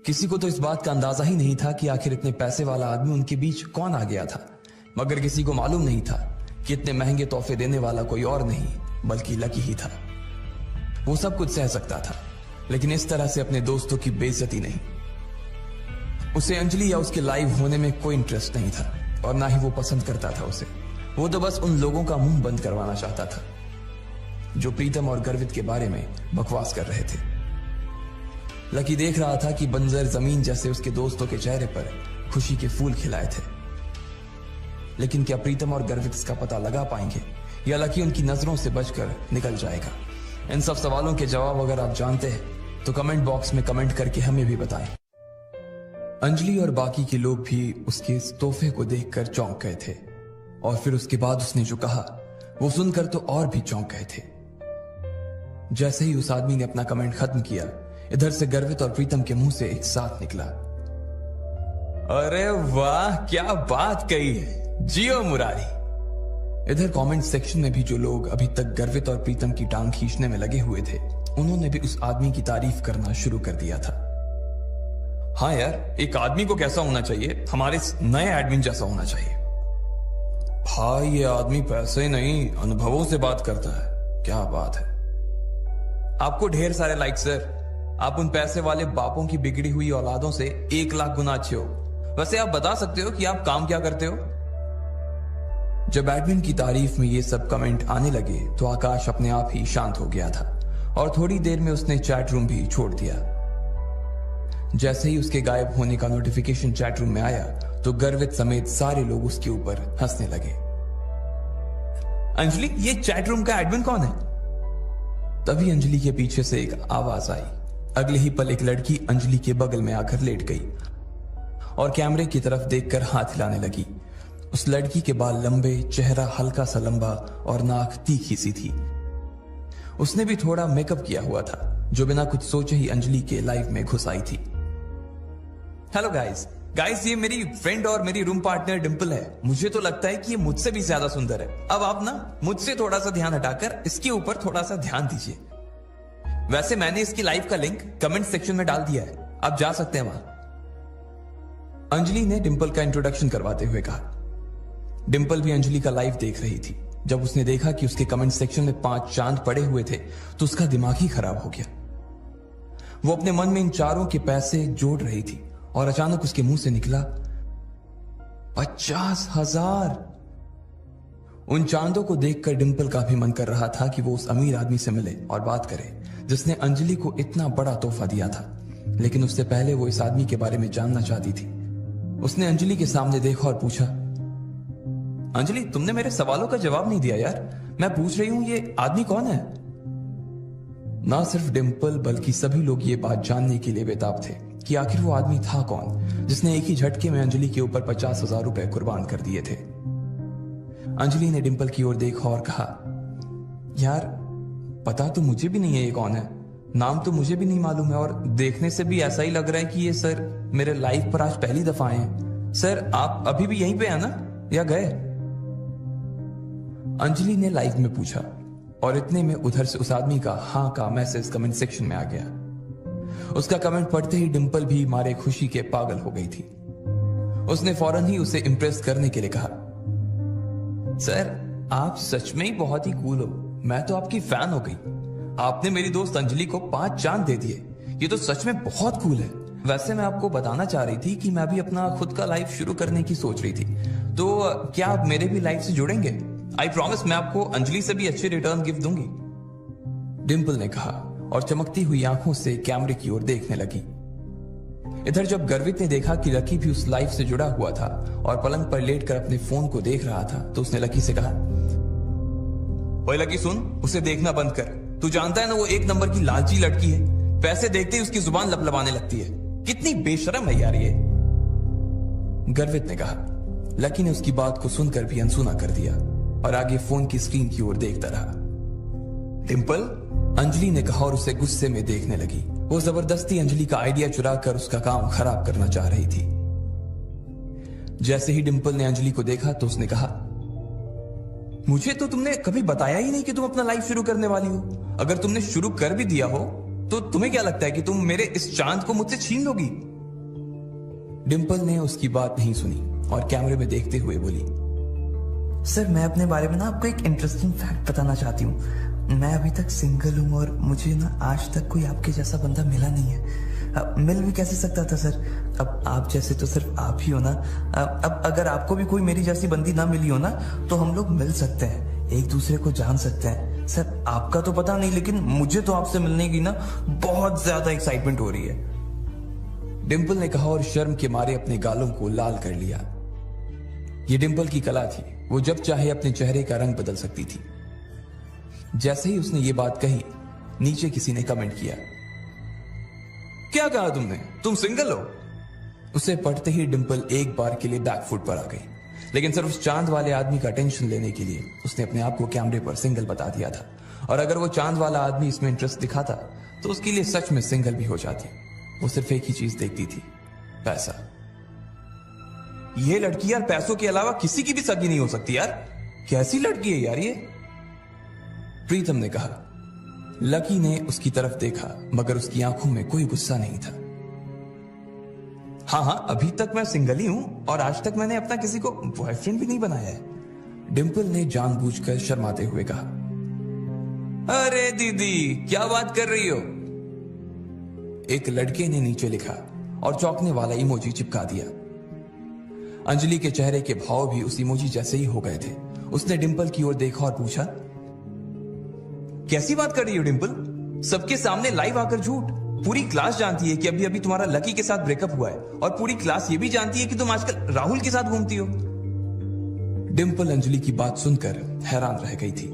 किसी को तो इस बात का अंदाजा ही नहीं था कि आखिर इतने पैसे वाला आदमी उनके बीच कौन आ गया था, मगर किसी को मालूम नहीं था कि इतने महंगे तोहफे देने वाला कोई और नहीं बल्कि लकी ही था। वो सब कुछ सह सकता था, लेकिन इस तरह से अपने दोस्तों की बेइज्जती नहीं। उसे अंजलि या उसके लाइव होने में कोई इंटरेस्ट नहीं था और ना ही वो पसंद करता था उसे। वो तो बस उन लोगों का मुंह बंद करवाना चाहता था जो प्रीतम और गर्वित के बारे में बकवास कर रहे थे। लकी देख रहा था कि बंजर जमीन जैसे उसके दोस्तों के चेहरे पर खुशी के फूल खिलाए थे, लेकिन क्या प्रीतम और गर्वित इसका पता लगा पाएंगे या लकी उनकी नजरों से बचकर निकल जाएगा? इन सब सवालों के जवाब अगर आप जानते हैं तो कमेंट बॉक्स में कमेंट करके हमें भी बताएं। अंजलि और बाकी के लोग भी उसके इस तोहफे को देखकर चौंक गए थे और फिर उसके बाद उसने जो कहा वो सुनकर तो और भी चौंक गए थे। जैसे ही उस आदमी ने अपना कमेंट खत्म किया, इधर से गर्वित और प्रीतम के मुंह से एक साथ निकला, अरे वाह क्या बात कही है, जियो मुरारी। इधर कमेंट सेक्शन में भी जो लोग अभी तक गर्वित और प्रीतम की टांग खींचने में लगे हुए थे, उन्होंने भी उस आदमी की तारीफ करना शुरू कर दिया था। हाँ यार, एक आदमी को कैसा होना चाहिए? हमारे नए एडमिन जैसा होना चाहिए। भाई ये आदमी पैसे नहीं अनुभवों से बात करता है, क्या बात है। आपको ढेर सारे लाइक सर, आप उन पैसे वाले बापों की बिगड़ी हुई औलादों से 1 लाख गुना अच्छे हो। वैसे आप बता सकते हो कि आप काम क्या करते हो? जब एडमिन की तारीफ में ये सब कमेंट आने लगे तो आकाश अपने आप ही शांत हो गया था और थोड़ी देर में उसने चैट रूम भी छोड़ दिया। जैसे ही उसके गायब होने का नोटिफिकेशन चैट रूम में आया तो गर्वित समेत सारे लोग उसके ऊपर हंसने लगे। अंजलि, ये चैट रूम का एडमिन कौन है? तभी अंजलि के पीछे से एक आवाज आई। अगले ही पल एक लड़की अंजलि के बगल में आकर लेट गई और कैमरे की तरफ देखकर हाथ हिलाने लगी। उस लड़की के बाल लंबे, चेहरा हल्का सा लंबा और नाक तीखी सी थी। उसने भी थोड़ा मेकअप किया हुआ था जो बिना कुछ सोचे ही अंजलि के लाइफ में घुस आई थी। हेलो गाइस, ये मेरी फ्रेंड और मेरी रूम पार्टनर डिंपल है। मुझे तो लगता है कि ये मुझसे भी ज्यादा सुंदर है। अब आप ना मुझसे थोड़ा सा ध्यान हटाकर इसके ऊपर थोड़ा सा ध्यान दीजिए। वैसे मैंने इसकी लाइव का लिंक कमेंट सेक्शन में डाल दिया है, आप जा सकते हैं वहां। अंजलि ने डिंपल का इंट्रोडक्शन करवाते हुए कहा। डिंपल भी अंजलि का लाइव देख रही थी। जब उसने देखा कि उसके कमेंट सेक्शन में 5 चांद पड़े हुए थे तो उसका दिमाग ही खराब हो गया। वो अपने मन में इन चारों के पैसे जोड़ रही थी और अचानक उसके मुंह से निकला 50,000। उन चांदों को देखकर डिंपल का भी मन कर रहा था कि वो उस अमीर आदमी से मिले और बात करे जिसने अंजलि को इतना बड़ा तोहफा दिया था, लेकिन उससे पहले वो इस आदमी के बारे में जानना चाहती थी। उसने अंजलि के सामने देखा और पूछा, अंजलि तुमने मेरे सवालों का जवाब नहीं दिया यार, मैं पूछ रही हूं ये आदमी कौन है? ना सिर्फ डिंपल बल्कि सभी लोग ये बात जानने के लिए बेताब थे कि आखिर वो आदमी था कौन जिसने एक ही झटके में अंजलि के ऊपर 50,000 रुपए कुर्बान कर दिए थे। अंजलि ने डिंपल की ओर देखा और कहा, यार पता तो मुझे भी नहीं है ये कौन है, नाम तो मुझे भी नहीं मालूम है, और देखने से भी ऐसा ही लग रहा है कि ये सर मेरे लाइफ पर आज पहली दफा आए हैं। सर आप अभी भी यहीं पे हैं ना, या गए? अंजलि ने लाइव में पूछा, और इतने में उधर से उस आदमी का हाँ का मैसेज कमेंट सेक्शन में आ गया। उसका कमेंट पढ़ते ही डिंपल भी मारे खुशी के पागल हो गई थी। उसने फौरन ही उसे इंप्रेस करने के लिए कहा, सर आप सच में ही बहुत ही कूल हो, मैं तो आपकी फैन हो गई। आपने मेरी दोस्त अंजलि को 5 चांद दे दिए, ये तो सच में बहुत कूल है। वैसे मैं आपको बताना चाह रही थी कि मैं भी अपना खुद का लाइफ शुरू करने की सोच रही थी, तो क्या आप मेरे भी लाइफ से जुड़ेंगे? आई प्रॉमिस मैं आपको अंजलि से भी अच्छे रिटर्न गिफ्ट दूंगी, डिंपल ने कहा और चमकती हुई आंखों से कैमरे की ओर देखने लगी। इधर जब गर्वित ने देखा कि लकी भी उस लाइफ से जुड़ा हुआ था और पलंग पर लेटकर अपने फोन को देख रहा था, तो उसने लकी से कहा, ओए लकी सुन, उसे देखना बंद कर। तू जानता है ना वो 1 नंबर की लालची लड़की है, पैसे देखते ही उसकी जुबान लपलपाने लगती है। कितनी बेशरम है यार ये, गर्वित ने कहा। लकी ने उसकी बात को सुनकर भी अनसुना कर दिया और आगे फोन की स्क्रीन की ओर देखता रहा। डिंपल, अंजलि ने कहा और उसे गुस्से में देखने लगी। वो जबरदस्ती अंजलि का आइडिया चुराकर उसका काम खराब करना चाह रही थी। जैसे ही डिंपल ने अंजलि को देखा तो उसने कहा, मुझे तो तुमने कभी बताया ही नहीं कि तुम अपना लाइफ शुरू करने वाली हो। अगर तुमने शुरू कर भी दिया हो तो तुम्हें क्या लगता है कि तुम मेरे इस चांद को मुझसे छीन लोगी? डिंपल ने उसकी बात नहीं सुनी और कैमरे में देखते हुए बोली, सर मैं अपने बारे में ना आपको एक इंटरेस्टिंग फैक्ट बताना चाहती हूँ। मैं अभी तक सिंगल हूँ और मुझे ना आज तक कोई आपके जैसा बंदा मिला नहीं है। अब मिल भी कैसे सकता था सर, अब आप जैसे तो सिर्फ आप ही हो ना। अब अगर आपको भी कोई मेरी जैसी बंदी ना मिली हो ना तो हम लोग मिल सकते हैं, एक दूसरे को जान सकते हैं। सर आपका तो पता नहीं, लेकिन मुझे तो आपसे मिलने की ना बहुत ज्यादा एक्साइटमेंट हो रही है, डिंपल ने कहा और शर्म के मारे अपने गालों को लाल कर लिया। ये डिंपल की कला थी, वो जब चाहे अपने चेहरे का रंग बदल सकती थी। जैसे ही उसने ये बात कही, नीचे किसी ने कमेंट किया, क्या कहा तुमने, तुम सिंगल हो? उसे पढ़ते ही डिंपल एक बार के लिए बैकफुट पर आ गई, लेकिन सिर्फ उस चांद वाले आदमी का टेंशन लेने के लिए उसने अपने आप को कैमरे पर सिंगल बता दिया था। और अगर वो चांद वाला आदमी इसमें इंटरेस्ट दिखाता तो उसके लिए सच में सिंगल भी हो जाती। वो सिर्फ एक ही चीज देखती थी, पैसा। ये लड़की यार पैसों के अलावा किसी की भी सगी नहीं हो सकती यार, कैसी लड़की है यार ये, प्रीतम ने कहा। लकी ने उसकी तरफ देखा मगर उसकी आंखों में कोई गुस्सा नहीं था। हाँ, अभी तक मैं सिंगल ही हूं और आज तक मैंने अपना किसी को बॉयफ्रेंड भी नहीं बनाया है, डिंपल ने जानबूझकर शर्माते हुए कहा। अरे दीदी क्या बात कर रही हो, एक लड़के ने नीचे लिखा और चौंकने वाला इमोजी चिपका दिया। अंजलि के चेहरे के भाव भी उस इमोजी जैसे ही हो गए थे। उसने डिंपल की ओर देखा और पूछा, कैसी बात कर रही हो डिंपल, सबके सामने लाइव आकर झूठ। पूरी क्लास जानती है कि अभी अभी तुम्हारा लकी के साथ ब्रेकअप हुआ है और पूरी क्लास ये भी जानती है कि तुम आजकल राहुल के साथ घूमती हो। डिंपल अंजलि की बात सुनकर हैरान रह गई थी।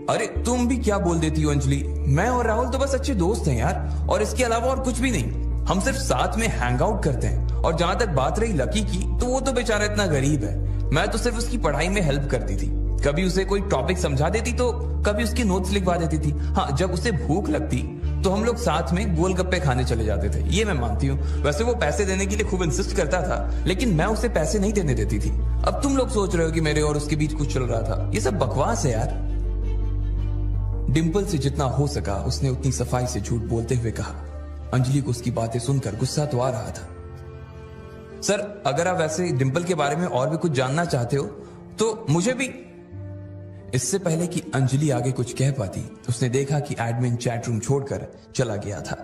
अरे तुम भी क्या बोल देती हो अंजलि, मैं और राहुल तो बस अच्छे दोस्त हैं यार, और इसके अलावा और कुछ भी नहीं। हम सिर्फ साथ में हैंग आउट करते हैं। और जहां तक बात रही लकी की, तो वो तो बेचारा इतना गरीब है, मैं तो सिर्फ उसकी पढ़ाई में हेल्प करती थी। कभी उसे कोई टॉपिक समझा देती तो कभी उसके नोट्स लिखवा देती थी। हाँ, जब उसे भूख लगती तो हम लोग साथ में गोलगप्पे खाने चले जाते थे, ये मैं मानती हूँ। वैसे वो पैसे देने के लिए खूब इंसिस्ट करता था, लेकिन मैं उसे पैसे नहीं देने देती थी। अब तुम लोग सोच रहे हो कि मेरे और उसके बीच कुछ चल रहा था, ये सब बकवास है यार। डिंपल से जितना हो सका उसने उतनी सफाई से झूठ बोलते हुए कहा। अंजलि को उसकी बातें सुनकर गुस्सा तो आ रहा था। सर अगर आप वैसे डिंपल के बारे में और भी कुछ जानना चाहते हो तो मुझे भी। इससे पहले कि अंजलि आगे कुछ कह पाती, उसने देखा कि एडमिन चैट रूम छोड़कर चला गया था।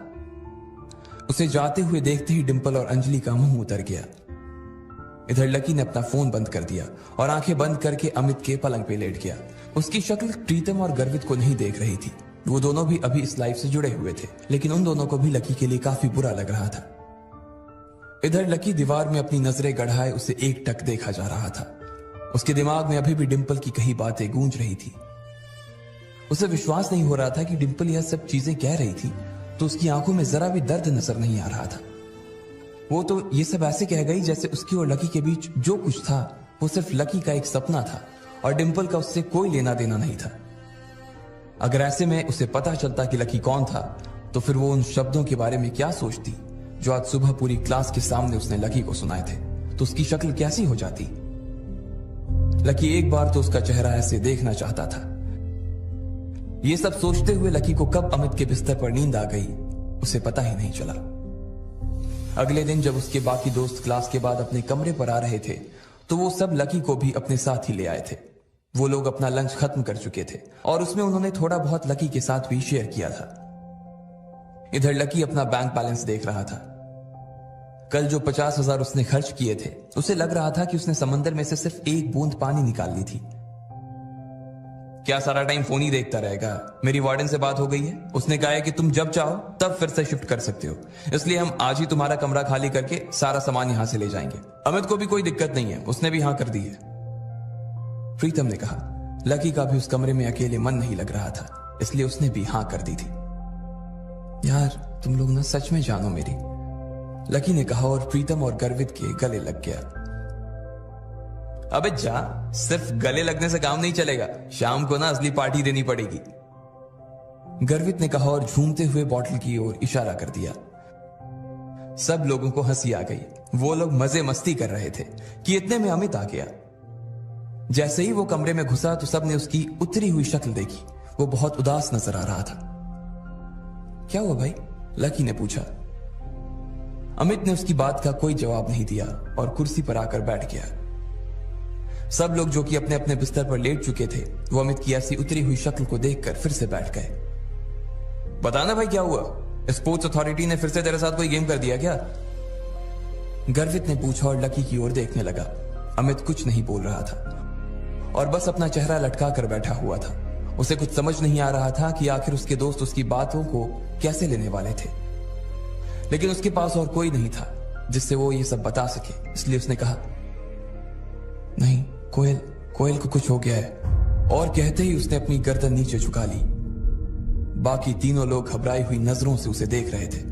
उसे जाते हुए देखते ही डिंपल और अंजलि का मुंह उतर गया। इधर लकी ने अपना फोन बंद कर दिया और आंखें बंद करके अमित के पलंग पे लेट गया। उसकी शक्ल प्रीतम और गर्वित को नहीं देख रही थी। वो दोनों भी अभी इस लाइफ से जुड़े हुए थे, लेकिन उन दोनों को भी लकी के लिए काफी बुरा लग रहा था। इधर लकी दीवार में अपनी नजरें गड़ाए उसे एकटक देखा जा रहा था। उसके दिमाग में अभी भी डिंपल की कही बातें गूंज रही थी। उसे विश्वास नहीं हो रहा था कि डिंपल यह सब चीजें कह रही थी तो उसकी आंखों में जरा भी दर्द नजर नहीं आ रहा था। वो तो ये सब ऐसे कह गई जैसे उसकी और लकी के बीच जो कुछ था वो सिर्फ लकी का एक सपना था और डिंपल का उससे कोई लेना देना नहीं था। अगर ऐसे में उसे पता चलता कि लकी कौन था, तो फिर वो उन शब्दों के बारे में क्या सोचती जो आज सुबह पूरी क्लास के सामने उसने लकी को सुनाए थे। तो उसकी शक्ल कैसी हो जाती। लकी एक बार तो उसका चेहरा ऐसे देखना चाहता था। ये सब सोचते हुए लकी को कब अमित के बिस्तर पर नींद आ गई उसे पता ही नहीं चला। अगले दिन जब उसके बाकी दोस्त क्लास के बाद अपने कमरे पर आ रहे थे, तो वो सब लकी को भी अपने साथ ही ले आए थे। वो लोग अपना लंच खत्म कर चुके थे और उसमें उन्होंने थोड़ा बहुत लकी के साथ भी शेयर किया था। इधर लकी अपना बैंक बैलेंस देख रहा था। कल जो 50,000 उसने खर्च किए थे, उसे लग रहा था कि उसने समंदर में से सिर्फ एक बूंद पानी निकाल ली थी। क्या सारा टाइम फोन ही देखता रहेगा? मेरी वार्डन से बात हो गई है, उसने कहा है कि तुम जब चाहो तब फिर से शिफ्ट कर सकते हो, इसलिए हम आज ही तुम्हारा कमरा खाली करके सारा सामान यहां से ले जाएंगे। अमित को भी कोई दिक्कत नहीं है, उसने भी हाँ कर दी है। प्रीतम ने कहा। लकी का भी उस कमरे में अकेले मन नहीं लग रहा था, इसलिए उसने भी हाँ कर दी थी। यार तुम लोग ना सच में जानो मेरी, लकी ने कहा और प्रीतम और गर्वित के गले लग गया। अबे जा, सिर्फ गले लगने से काम नहीं चलेगा, शाम को ना असली पार्टी देनी पड़ेगी, गर्वित ने कहा और झूमते हुए बॉटल की ओर इशारा कर दिया। सब लोगों को हंसी आ गई। वो लोग मजे मस्ती कर रहे थे कि इतने में अमित आ गया। जैसे ही वो कमरे में घुसा तो सबने उसकी उतरी हुई शक्ल देखी। वो बहुत उदास नजर आ रहा था। क्या हुआ भाई? लकी ने पूछा। अमित ने उसकी बात का कोई जवाब नहीं दिया और कुर्सी पर आकर बैठ गया। सब लोग जो कि अपने अपने बिस्तर पर लेट चुके थे, वो अमित की ऐसी उतरी हुई शक्ल को देखकर फिर से बैठ गए। बताना भाई क्या हुआ? स्पोर्ट्स अथॉरिटी ने फिर से तेरे साथ कोई गेम कर दिया क्या? गर्वित ने पूछा और लकी की ओर देखने लगा। अमित कुछ नहीं बोल रहा था और बस अपना चेहरा लटका कर बैठा हुआ था। उसे कुछ समझ नहीं आ रहा था कि आखिर उसके दोस्त उसकी बातों को कैसे लेने वाले थे, लेकिन उसके पास और कोई नहीं था जिससे वो ये सब बता सके, इसलिए उसने कहा, नहीं कोयल को कुछ हो गया है, और कहते ही उसने अपनी गर्दन नीचे झुका ली। बाकी तीनों लोग घबराई हुई नजरों से उसे देख रहे थे।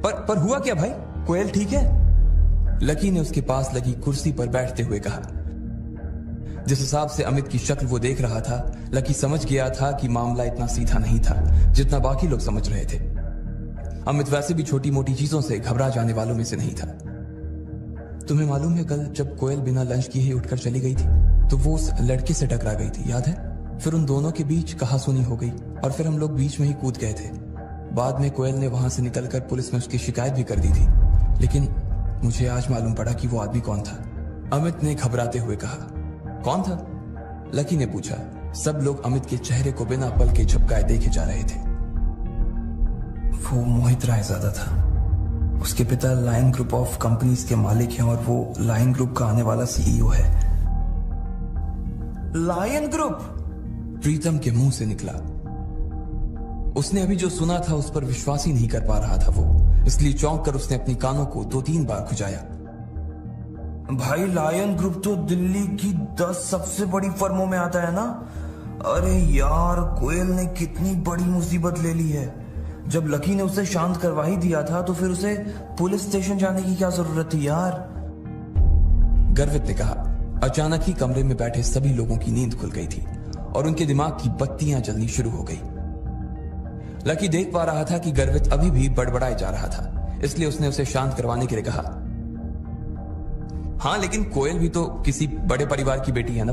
पर हुआ क्या भाई? कोयल ठीक है? लकी ने उसके पास लगी कुर्सी पर बैठते हुए कहा। जिस हिसाब से अमित की शक्ल वो देख रहा था, लकी समझ गया था कि मामला इतना सीधा नहीं था जितना बाकी लोग समझ रहे थे। अमित वैसे भी छोटी मोटी चीजों से घबरा जाने वालों में से नहीं था। तुम्हें मालूम है कल जब कोयल बिना लंच किए ही उठकर चली गई थी, तो वो उस लड़के से टकरा गई थी, याद है? फिर उन दोनों के बीच कहासुनी हो गई और फिर हम लोग बीच में ही कूद गए थे। बाद में कोयल ने वहां से निकलकर पुलिस में उसकी शिकायत भी कर दी थी, लेकिन मुझे आज मालूम पड़ा कि वो आदमी कौन था। अमित ने घबराते हुए कहा। कौन था? लकी ने पूछा। सब लोग अमित के चेहरे को बिना पल के झपकाए देखे जा रहे थे। वो मोहित रायजादा था। उसके पिता लायन ग्रुप ऑफ कंपनीज के मालिक हैं और वो लायन ग्रुप का आने वाला सीईओ है। Lion group? प्रीतम के मुंह से निकला। उसने अभी जो सुना था उस पर विश्वास ही नहीं कर पा रहा था वो, इसलिए चौंक कर उसने अपनी कानों को 2-3 बार खुजाया। भाई लायन ग्रुप तो दिल्ली की 10 सबसे बड़ी फर्मों में आता है ना? अरे यार, कोयल ने कितनी बड़ी मुसीबत ले ली है। जब लकी ने उसे शांत करवा ही दिया था तो फिर उसे पुलिस स्टेशन जाने की क्या जरूरत थी यार? गर्वित ने कहा। अचानक ही कमरे में बैठे सभी लोगों की नींद खुल गई थी और उनके दिमाग की बत्तियां जलनी शुरू हो गई। लकी देख पा रहा था कि गर्वित अभी भी बड़बड़ाए जा रहा था, इसलिए उसने उसे शांत करवाने के लिए कहा, हाँ लेकिन कोयल भी तो किसी बड़े परिवार की बेटी है ना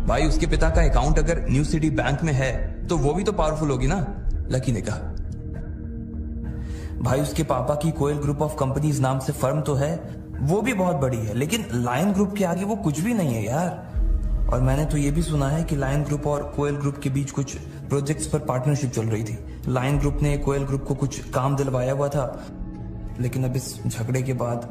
भाई उसके पिता का अकाउंट अगर न्यू सिटी बैंक में है तो वो भी तो पावरफुल होगी ना? लकी ने कहा। भाई उसके पापा की कोयल ग्रुप ऑफ कंपनीज नाम से फर्म तो है, वो भी बहुत बड़ी है, लेकिन लायन ग्रुप के आगे वो कुछ भी नहीं है यार। और मैंने तो ये भी सुना है कि लायन ग्रुप और कोयल ग्रुप के बीच कुछ प्रोजेक्ट्स पर पार्टनरशिप चल रही थी। लायन ग्रुप ने कोयल ग्रुप को कुछ काम दिलवाया हुआ था, लेकिन अब इस झगड़े के बाद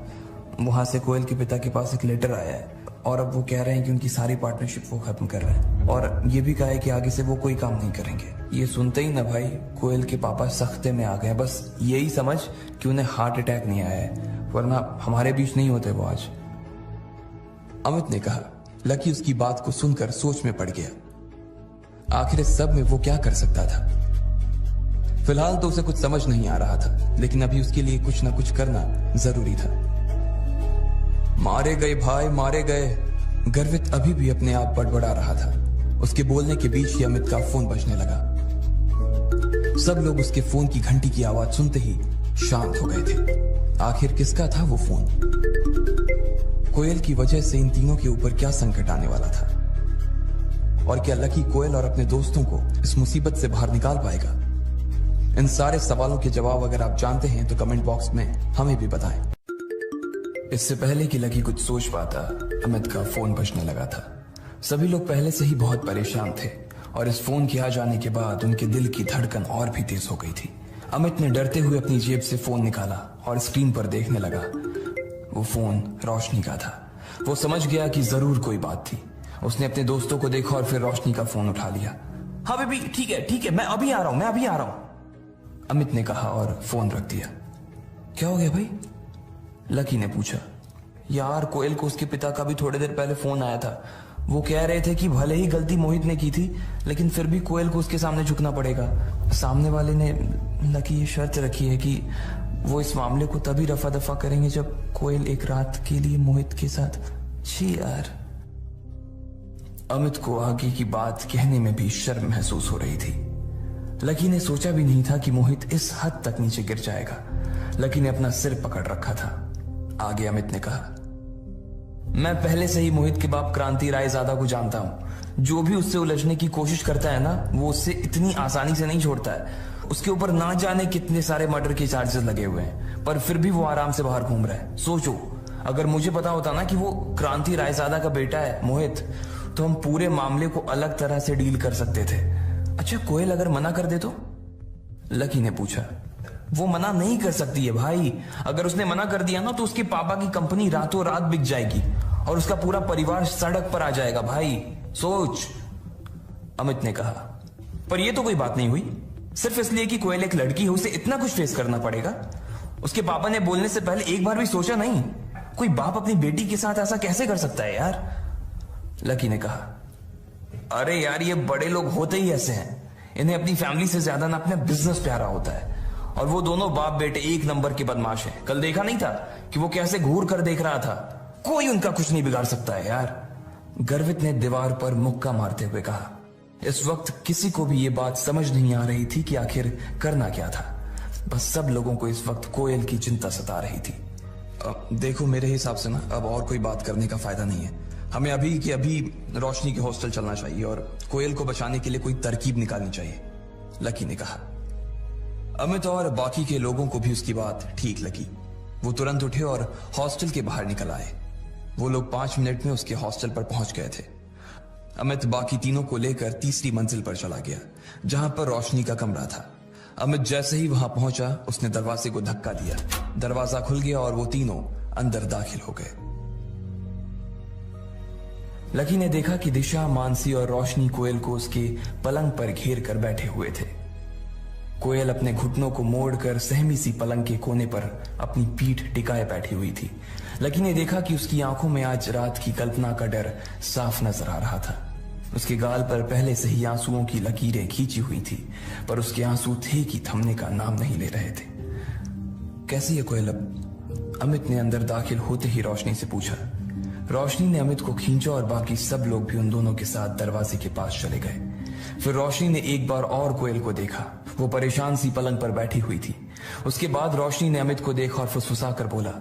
वहां से कोयल के पिता के पास एक लेटर आया है और अब वो कह रहे हैं कि उनकी सारी पार्टनरशिप वो खत्म कर रहे हैं और ये भी कहा है कि आगे से वो कोई काम नहीं करेंगे। ये सुनते ही ना भाई कोयल के पापा सख्ते में आ गए। बस यही समझ कि उन्हें हार्ट अटैक नहीं आया है, वरना हमारे बीच नहीं होते वो आज। अमित ने कहा। लकी उसकी बात को सुनकर सोच में पड़ गया। आखिर इस सब में वो क्या कर सकता था? फिलहाल तो उसे कुछ समझ नहीं आ रहा था, लेकिन अभी उसके लिए कुछ ना कुछ करना जरूरी था। मारे गए भाई, मारे गए। गर्वित अभी भी अपने आप बड़बड़ा रहा था। उसके बोलने के बीच ही अमित का फोन बजने लगा। सब लोग उसके फोन की घंटी की आवाज सुनते ही शांत हो गए थे। आखिर किसका था वो फोन? कोयल की वजह से इन तीनों के ऊपर क्या संकट आने वाला था? और क्या लकी कोयल और अपने दोस्तों को इस मुसीबत से बाहर निकाल पाएगा? इन सारे सवालों के जवाब अगर आप जानते हैं तो कमेंट बॉक्स में हमें भी बताएं। इससे पहले कि लकी कुछ सोच पाता, अमित का फोन बजने लगा था। सभी लोग पहले से ही बहुत परेशान थे और इस फोन के आ जाने के बाद उनके दिल की धड़कन और भी तेज हो गई थी। अमित ने डरते हुए अपनी जेब से फोन निकाला और स्क्रीन पर देखने लगा। वो फोन रोशनी का था। वो समझ गया कि जरूर कोई बात थी। उसने अपने दोस्तों को देखा और फिर रोशनी का फोन उठा लिया। हाँ बेबी, ठीक है, मैं अभी आ रहा हूँ, अमित ने कहा और फोन रख दिया। क्या हो गया भाई? लकी ने पूछा। यार कोयल को उसके पिता का भी थोड़ी देर पहले फोन आया था। वो कह रहे थे कि भले ही गलती मोहित ने की थी, लेकिन फिर भी कोयल को उसके सामने झुकना पड़ेगा। सामने वाले ने लकी ये शर्त रखी है कि वो इस मामले को तभी रफा दफा करेंगे जब कोयल एक रात के लिए मोहित के साथ। छी यार। अमित को आगे की बात कहने में भी शर्म महसूस हो रही थी। लकी ने सोचा भी नहीं था कि मोहित इस हद तक नीचे गिर जाएगा। लकी ने अपना सिर पकड़ रखा था। आगे अमित ने कहा, मैं पहले से ही मोहित के बाप क्रांति रायजादा को जानता हूं। जो भी उससे उलझने की कोशिश करता है ना, वो उससे इतनी आसानी से नहीं छोड़ता है। उसके ऊपर ना जाने कितने सारे मर्डर के चार्जेस लगे हुए हैं, पर फिर भी वो आराम से बाहर घूम रहा है। सोचो, अगर मुझे पता होता ना कि वो क्रांति रायजादा का बेटा है मोहित, तो हम पूरे मामले को अलग तरह से डील कर सकते थे। अच्छा, कोयल अगर मना कर दे तो? लकी ने पूछा। वो मना नहीं कर सकती है भाई। अगर उसने मना कर दिया ना तो उसके पापा की कंपनी रातों रात बिक जाएगी और उसका पूरा परिवार सड़क पर आ जाएगा भाई। सोच, अमित ने कहा। पर ये तो कोई बात नहीं हुई। सिर्फ इसलिए कि कोयल एक लड़की है, उसे इतना कुछ फेस करना पड़ेगा। उसके पापा ने बोलने से पहले एक बार भी सोचा नहीं? कोई बाप अपनी बेटी के साथ ऐसा कैसे कर सकता है यार? लकी ने कहा। अरे यार, ये बड़े लोग होते ही ऐसे हैं। इन्हें अपनी फैमिली से ज्यादा ना अपना बिजनेस प्यारा होता है। और वो दोनों बाप बेटे एक नंबर के बदमाश हैं। कल देखा नहीं था कि वो कैसे घूर कर देख रहा था? कोई उनका कुछ नहीं बिगाड़ सकता है यार। गर्वित ने दीवार पर मुक्का मारते हुए कहा। इस वक्त किसी को भी ये बात समझ नहीं आ रही थी कि आखिर करना क्या था। बस सब लोगों को इस वक्त कोयल की चिंता सता रही थी। देखो, मेरे हिसाब से ना अब और कोई बात करने का फायदा नहीं है। हमें अभी की अभी रोशनी के हॉस्टल चलना चाहिए और कोयल को बचाने के लिए कोई तरकीब निकालनी चाहिए, लकी ने कहा। अमित और बाकी के लोगों को भी उसकी बात ठीक लगी। वो तुरंत उठे और हॉस्टल के बाहर निकल आए। वो लोग 5 मिनट में उसके हॉस्टल पर पहुंच गए थे। अमित बाकी तीनों को लेकर तीसरी मंजिल पर चला गया, जहां पर रोशनी का कमरा था। अमित जैसे ही वहां पहुंचा, उसने दरवाजे को धक्का दिया। दरवाजा खुल गया और वो तीनों अंदर दाखिल हो गए। लकी ने देखा कि दिशा, मानसी और रोशनी कोयल को उसके पलंग पर घेर कर बैठे हुए थे। कोयल अपने घुटनों को मोड़कर सहमी सी पलंग के कोने पर अपनी पीठ टिकाए बैठी हुई थी। लकी ने देखा कि उसकी आंखों में आज रात की कल्पना का डर साफ नजर आ रहा था। उसके गाल पर पहले से ही आंसुओं की लकीरें खींची हुई थी, पर उसके आंसू थे कि थमने का नाम नहीं ले रहे थे। कैसी है कोयल अब? अमित ने अंदर दाखिल होते ही रोशनी से पूछा। रोशनी ने अमित को खींचा और बाकी सब लोग भी उन दोनों के साथ दरवाजे के पास चले गए। फिर रोशनी ने एक बार और कोयल को देखा। वो परेशान सी पलंग पर बैठी हुई थी। उसके बाद रोशनी ने अमित को देखा और फुसफुसा कर बोला,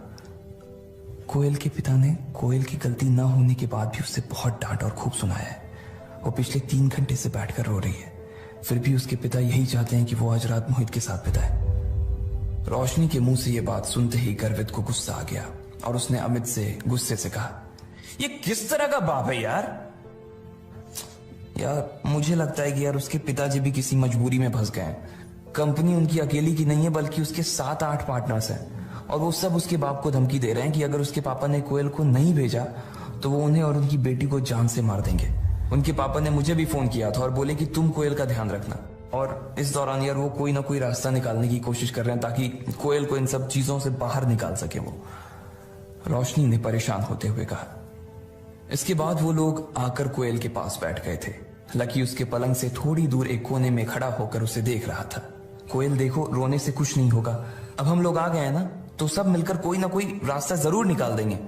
कोयल के पिता ने कोयल की गलती न होने के बाद भी उससे बहुत डांट और खूब सुनाया है। वो पिछले 3 घंटे से बैठकर रो रही है। फिर भी उसके पिता यही चाहते हैं कि वो आज रात मोहित के साथ बिताए। रोशनी के मुंह से ये बात सुनते ही गर्वित को गुस्सा आ गया और उसने अमित से गुस्से से कहा, ये किस तरह का बाप है यार? यार मुझे लगता है कि यार उसके पिताजी भी किसी मजबूरी में फंस गए हैं। कंपनी उनकी अकेली की नहीं है, बल्कि उसके 7-8 पार्टनर्स हैं और वो सब उसके बाप को धमकी दे रहे हैं कि अगर उसके पापा ने कोयल को नहीं भेजा तो वो उन्हें और उनकी बेटी को जान से मार देंगे। उनके पापा ने मुझे भी फोन किया था और बोले कि तुम कोयल का ध्यान रखना। और इस दौरान यार वो कोई ना कोई रास्ता निकालने की कोशिश कर रहे हैं ताकि कोयल को इन सब चीजों से बाहर निकाल सके वो, रोशनी ने परेशान होते हुए कहा। इसके बाद वो लोग आकर कोयल के पास बैठ गए थे। लकी उसके पलंग से थोड़ी दूर एक कोने में खड़ा होकर उसे देख रहा था। कोयल देखो, रोने से कुछ नहीं होगा। अब हम लोग आ गए हैं ना, तो सब मिलकर कोई ना कोई रास्ता जरूर निकाल देंगे,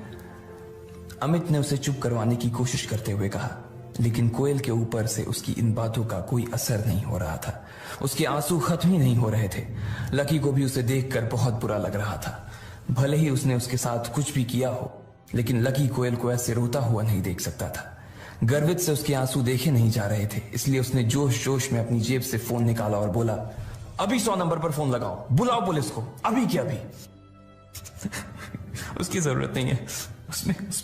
अमित ने उसे चुप करवाने की कोशिश करते हुए कहा। लेकिन कोयल के ऊपर से उसकी इन बातों का कोई असर नहीं हो रहा था। उसके आंसू खत्म ही नहीं हो रहे थे। लकी को भी उसे देखकर बहुत बुरा लग रहा था। भले ही उसने उसके साथ कुछ भी किया हो, लेकिन लकी कोयल को ऐसे रोता हुआ नहीं देख सकता था। गर्वित से उसके आंसू देखे नहीं जा रहे थे, इसलिए उसने जोश जोश में अपनी जेब से फोन निकाला और बोला, अभी 100 नंबर पर फोन लगाओ, बुलाओ पुलिस को, अभी क्या अभी। उसकी जरूरत नहीं है,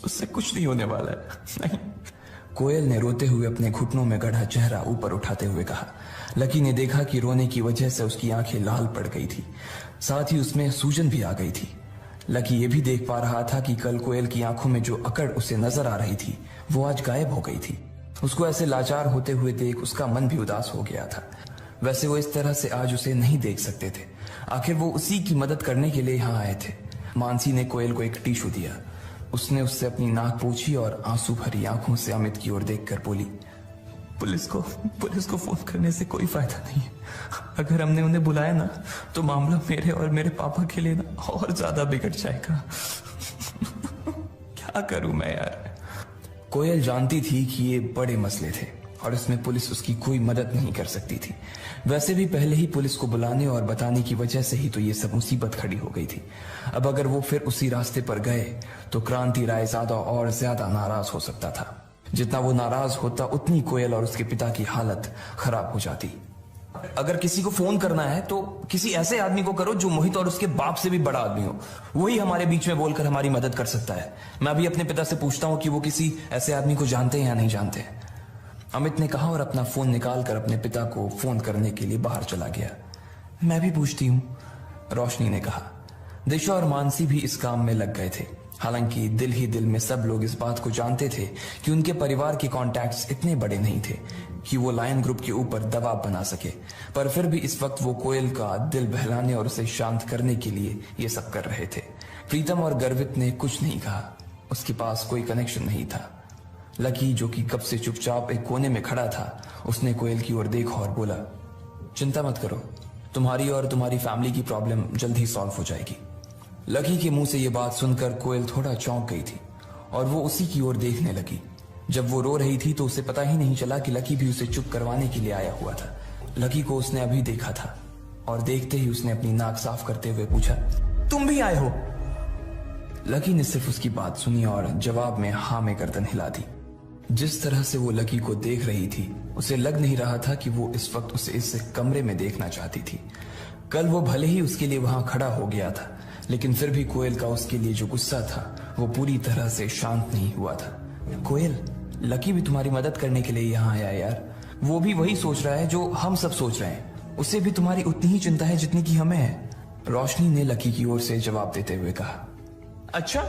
उससे कुछ नहीं होने वाला है, नहीं। कोयल ने रोते हुए अपने घुटनों में गढ़ा चेहरा ऊपर उठाते हुए कहा। लकी ने देखा कि रोने की वजह से उसकी आंखें लाल पड़ गई थी, साथ ही उसमें सूजन भी आ गई थी। लकी ये भी देख पा रहा था कि कल कोयल की आंखों में जो अकड़ उसे नजर आ रही थी वो आज गायब हो गई थी। उसको ऐसे लाचार होते हुए देख उसका मन भी उदास हो गया था। वैसे वो इस तरह से आज उसे नहीं देख सकते थे, आखिर वो उसी की मदद करने के लिए यहाँ आए थे। मानसी ने कोयल को एक टिश्यू दिया। उसने उससे अपनी नाक पोंछी और आंसू भरी आंखों से अमित की ओर देखकर बोली, पुलिस को फोन करने से कोई फायदा नहीं है। अगर हमने उन्हें बुलाया ना तो मामला मेरे और मेरे पापा के लिए ना और ज्यादा बिगड़ जाएगा। क्या करूं मैं यार। कोयल जानती थी कि ये बड़े मसले थे और इसमें पुलिस उसकी कोई मदद नहीं कर सकती थी। वैसे भी पहले ही पुलिस को बुलाने और बताने की वजह से ही तो ये सब मुसीबत खड़ी हो गई थी। अब अगर वो फिर उसी रास्ते पर गए तो क्रांति राय ज्यादा और ज्यादा नाराज हो सकता था। जितना वो नाराज होता उतनी कोयल और उसके पिता की हालत खराब हो जाती। अगर किसी को फोन करना है तो किसी ऐसे आदमी को करो जो मोहित और उसके बाप से भी बड़ा आदमी हो। वही हमारे बीच में बोलकर हमारी मदद कर सकता है। मैं भी अपने पिता से पूछता हूँ कि वो किसी ऐसे आदमी को जानते हैं या नहीं जानते हैं। अमित ने कहा और अपना फोन निकालकर अपने पिता को फोन करने के लिए बाहर चला गया। मैं भी पूछती हूँ, रोशनी ने कहा। दिशा और मानसी भी इस काम में लग गए थे। हालांकि दिल ही दिल में सब लोग इस बात को जानते थे कि उनके परिवार के कॉन्टैक्ट्स इतने बड़े नहीं थे कि वो लायन ग्रुप के ऊपर दबाव बना सके, पर फिर भी इस वक्त वो कोयल का दिल बहलाने और उसे शांत करने के लिए ये सब कर रहे थे। प्रीतम और गर्वित ने कुछ नहीं कहा, उसके पास कोई कनेक्शन नहीं था। लकी जो कि कब से चुपचाप एक कोने में खड़ा था, उसने कोयल की ओर देखा और बोला, चिंता मत करो, तुम्हारी और तुम्हारी फैमिली की प्रॉब्लम जल्द ही सॉल्व हो जाएगी। लकी के मुंह से ये बात सुनकर कोयल थोड़ा चौंक गई थी और वो उसी की ओर देखने लगी। जब वो रो रही थी तो उसे पता ही नहीं चला कि लकी भी उसे चुप करवाने के लिए आया हुआ था। लकी को उसने अभी देखा था और देखते ही उसने अपनी नाक साफ करते हुए पूछा, तुम भी आए हो? लकी ने सिर्फ उसकी बात सुनी और जवाब में हाँ में गर्दन हिला दी। जिस तरह से वो लकी को देख रही थी उसे लग नहीं रहा था कि वो इस वक्त उसे इस कमरे में देखना चाहती थी। कल वो भले ही उसके लिए वहां खड़ा हो गया था, लेकिन फिर भी कोयल का उसके लिए जो गुस्सा था वो पूरी तरह से शांत नहीं हुआ था। कोयल, लकी भी तुम्हारी मदद करने के लिए यहाँ आया यार। वो भी वही सोच रहा है जो हम सब सोच रहे हैं। उसे भी तुम्हारी उतनी ही चिंता है जितनी की हमें है। रोशनी ने लकी की ओर से जवाब देते हुए कहा, अच्छा,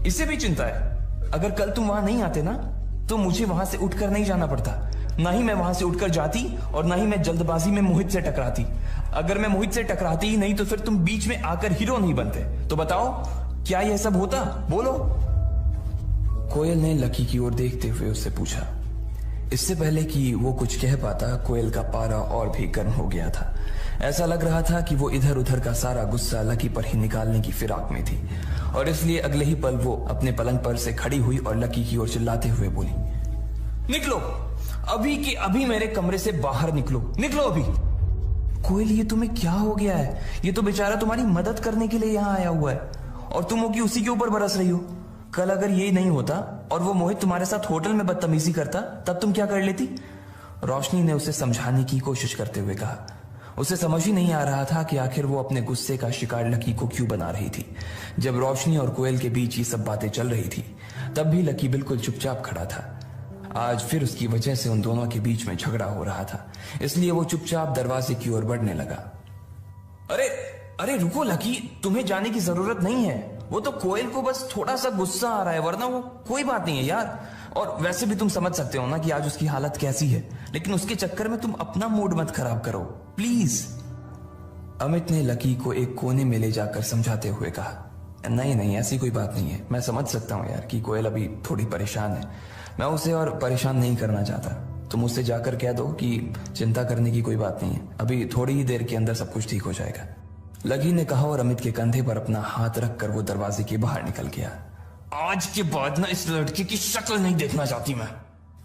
इसे भी चिंता है? अगर कल तुम वहां नहीं आते ना तो मुझे वहां से उठकर नहीं जाना पड़ता। ना ही मैं वहां से उठकर जाती और ना ही मैं जल्दबाजी में मोहित से टकराती। अगर मैं मोहित से टकराती ही नहीं तो फिर तुम बीच में आकर हीरो नहीं बनते। तो बताओ, क्या यह सब होता? बोलो। कोयल ने लकी की ओर देखते हुए उससे पूछा। इससे पहले कि वो कुछ कह पाता, कोयल का पारा और भी गर्म हो गया था। ऐसा लग रहा था कि वो इधर उधर का सारा गुस्सा लकी पर ही निकालने की फिराक में थी और इसलिए अगले ही पल वो अपने पलंग पर से खड़ी हुई और लकी की ओर चिल्लाते हुए बोली, निकलो, अभी के अभी मेरे कमरे से बाहर निकलो, निकलो अभी। कोयल, ये तुम्हें क्या हो गया है? ये तो बेचारा तुम्हारी मदद करने के लिए यहाँ आया हुआ है और तुम हो कि उसी के ऊपर बरस रही हो। कल अगर ये नहीं होता और वो मोहित तुम्हारे साथ होटल में बदतमीजी करता तब तुम क्या कर लेती? रोशनी ने उसे समझाने की कोशिश करते हुए कहा। उसे समझ ही नहीं आ रहा था कि आखिर वो अपने गुस्से का शिकार लकी को क्यों बना रही थी। जब रोशनी और कोयल के बीच ये सब बातें चल रही थी तब भी लकी बिल्कुल चुपचाप खड़ा था। आज फिर उसकी वजह से उन दोनों के बीच में झगड़ा हो रहा था, इसलिए वो चुपचाप दरवाजे की ओर बढ़ने लगा। अरे अरे रुको लकी, तुम्हें जाने की जरूरत नहीं है। वो तो कोयल को बस थोड़ा सा गुस्सा आ रहा है, वरना वो कोई बात नहीं है यार। और वैसे भी तुम समझ सकते हो ना कि आज उसकी हालत कैसी है, लेकिन उसके चक्कर में तुम अपना मूड मत खराब करो प्लीज। अमित ने लकी को एक कोने में ले जाकर समझाते हुए कहा, नहीं नहीं, ऐसी कोई बात नहीं है। मैं समझ सकता हूँ यार कि कोयल अभी थोड़ी परेशान है। मैं उसे और परेशान नहीं करना चाहता। तुम उससे जाकर कह दो कि चिंता करने की कोई बात नहीं है, अभी थोड़ी ही देर के अंदर सब कुछ ठीक हो जाएगा। लकी ने कहा और अमित के कंधे पर अपना हाथ रखकर वो दरवाजे के बाहर निकल गया। आज के बाद ना इस लड़के की शक्ल नहीं देखना चाहती मैं।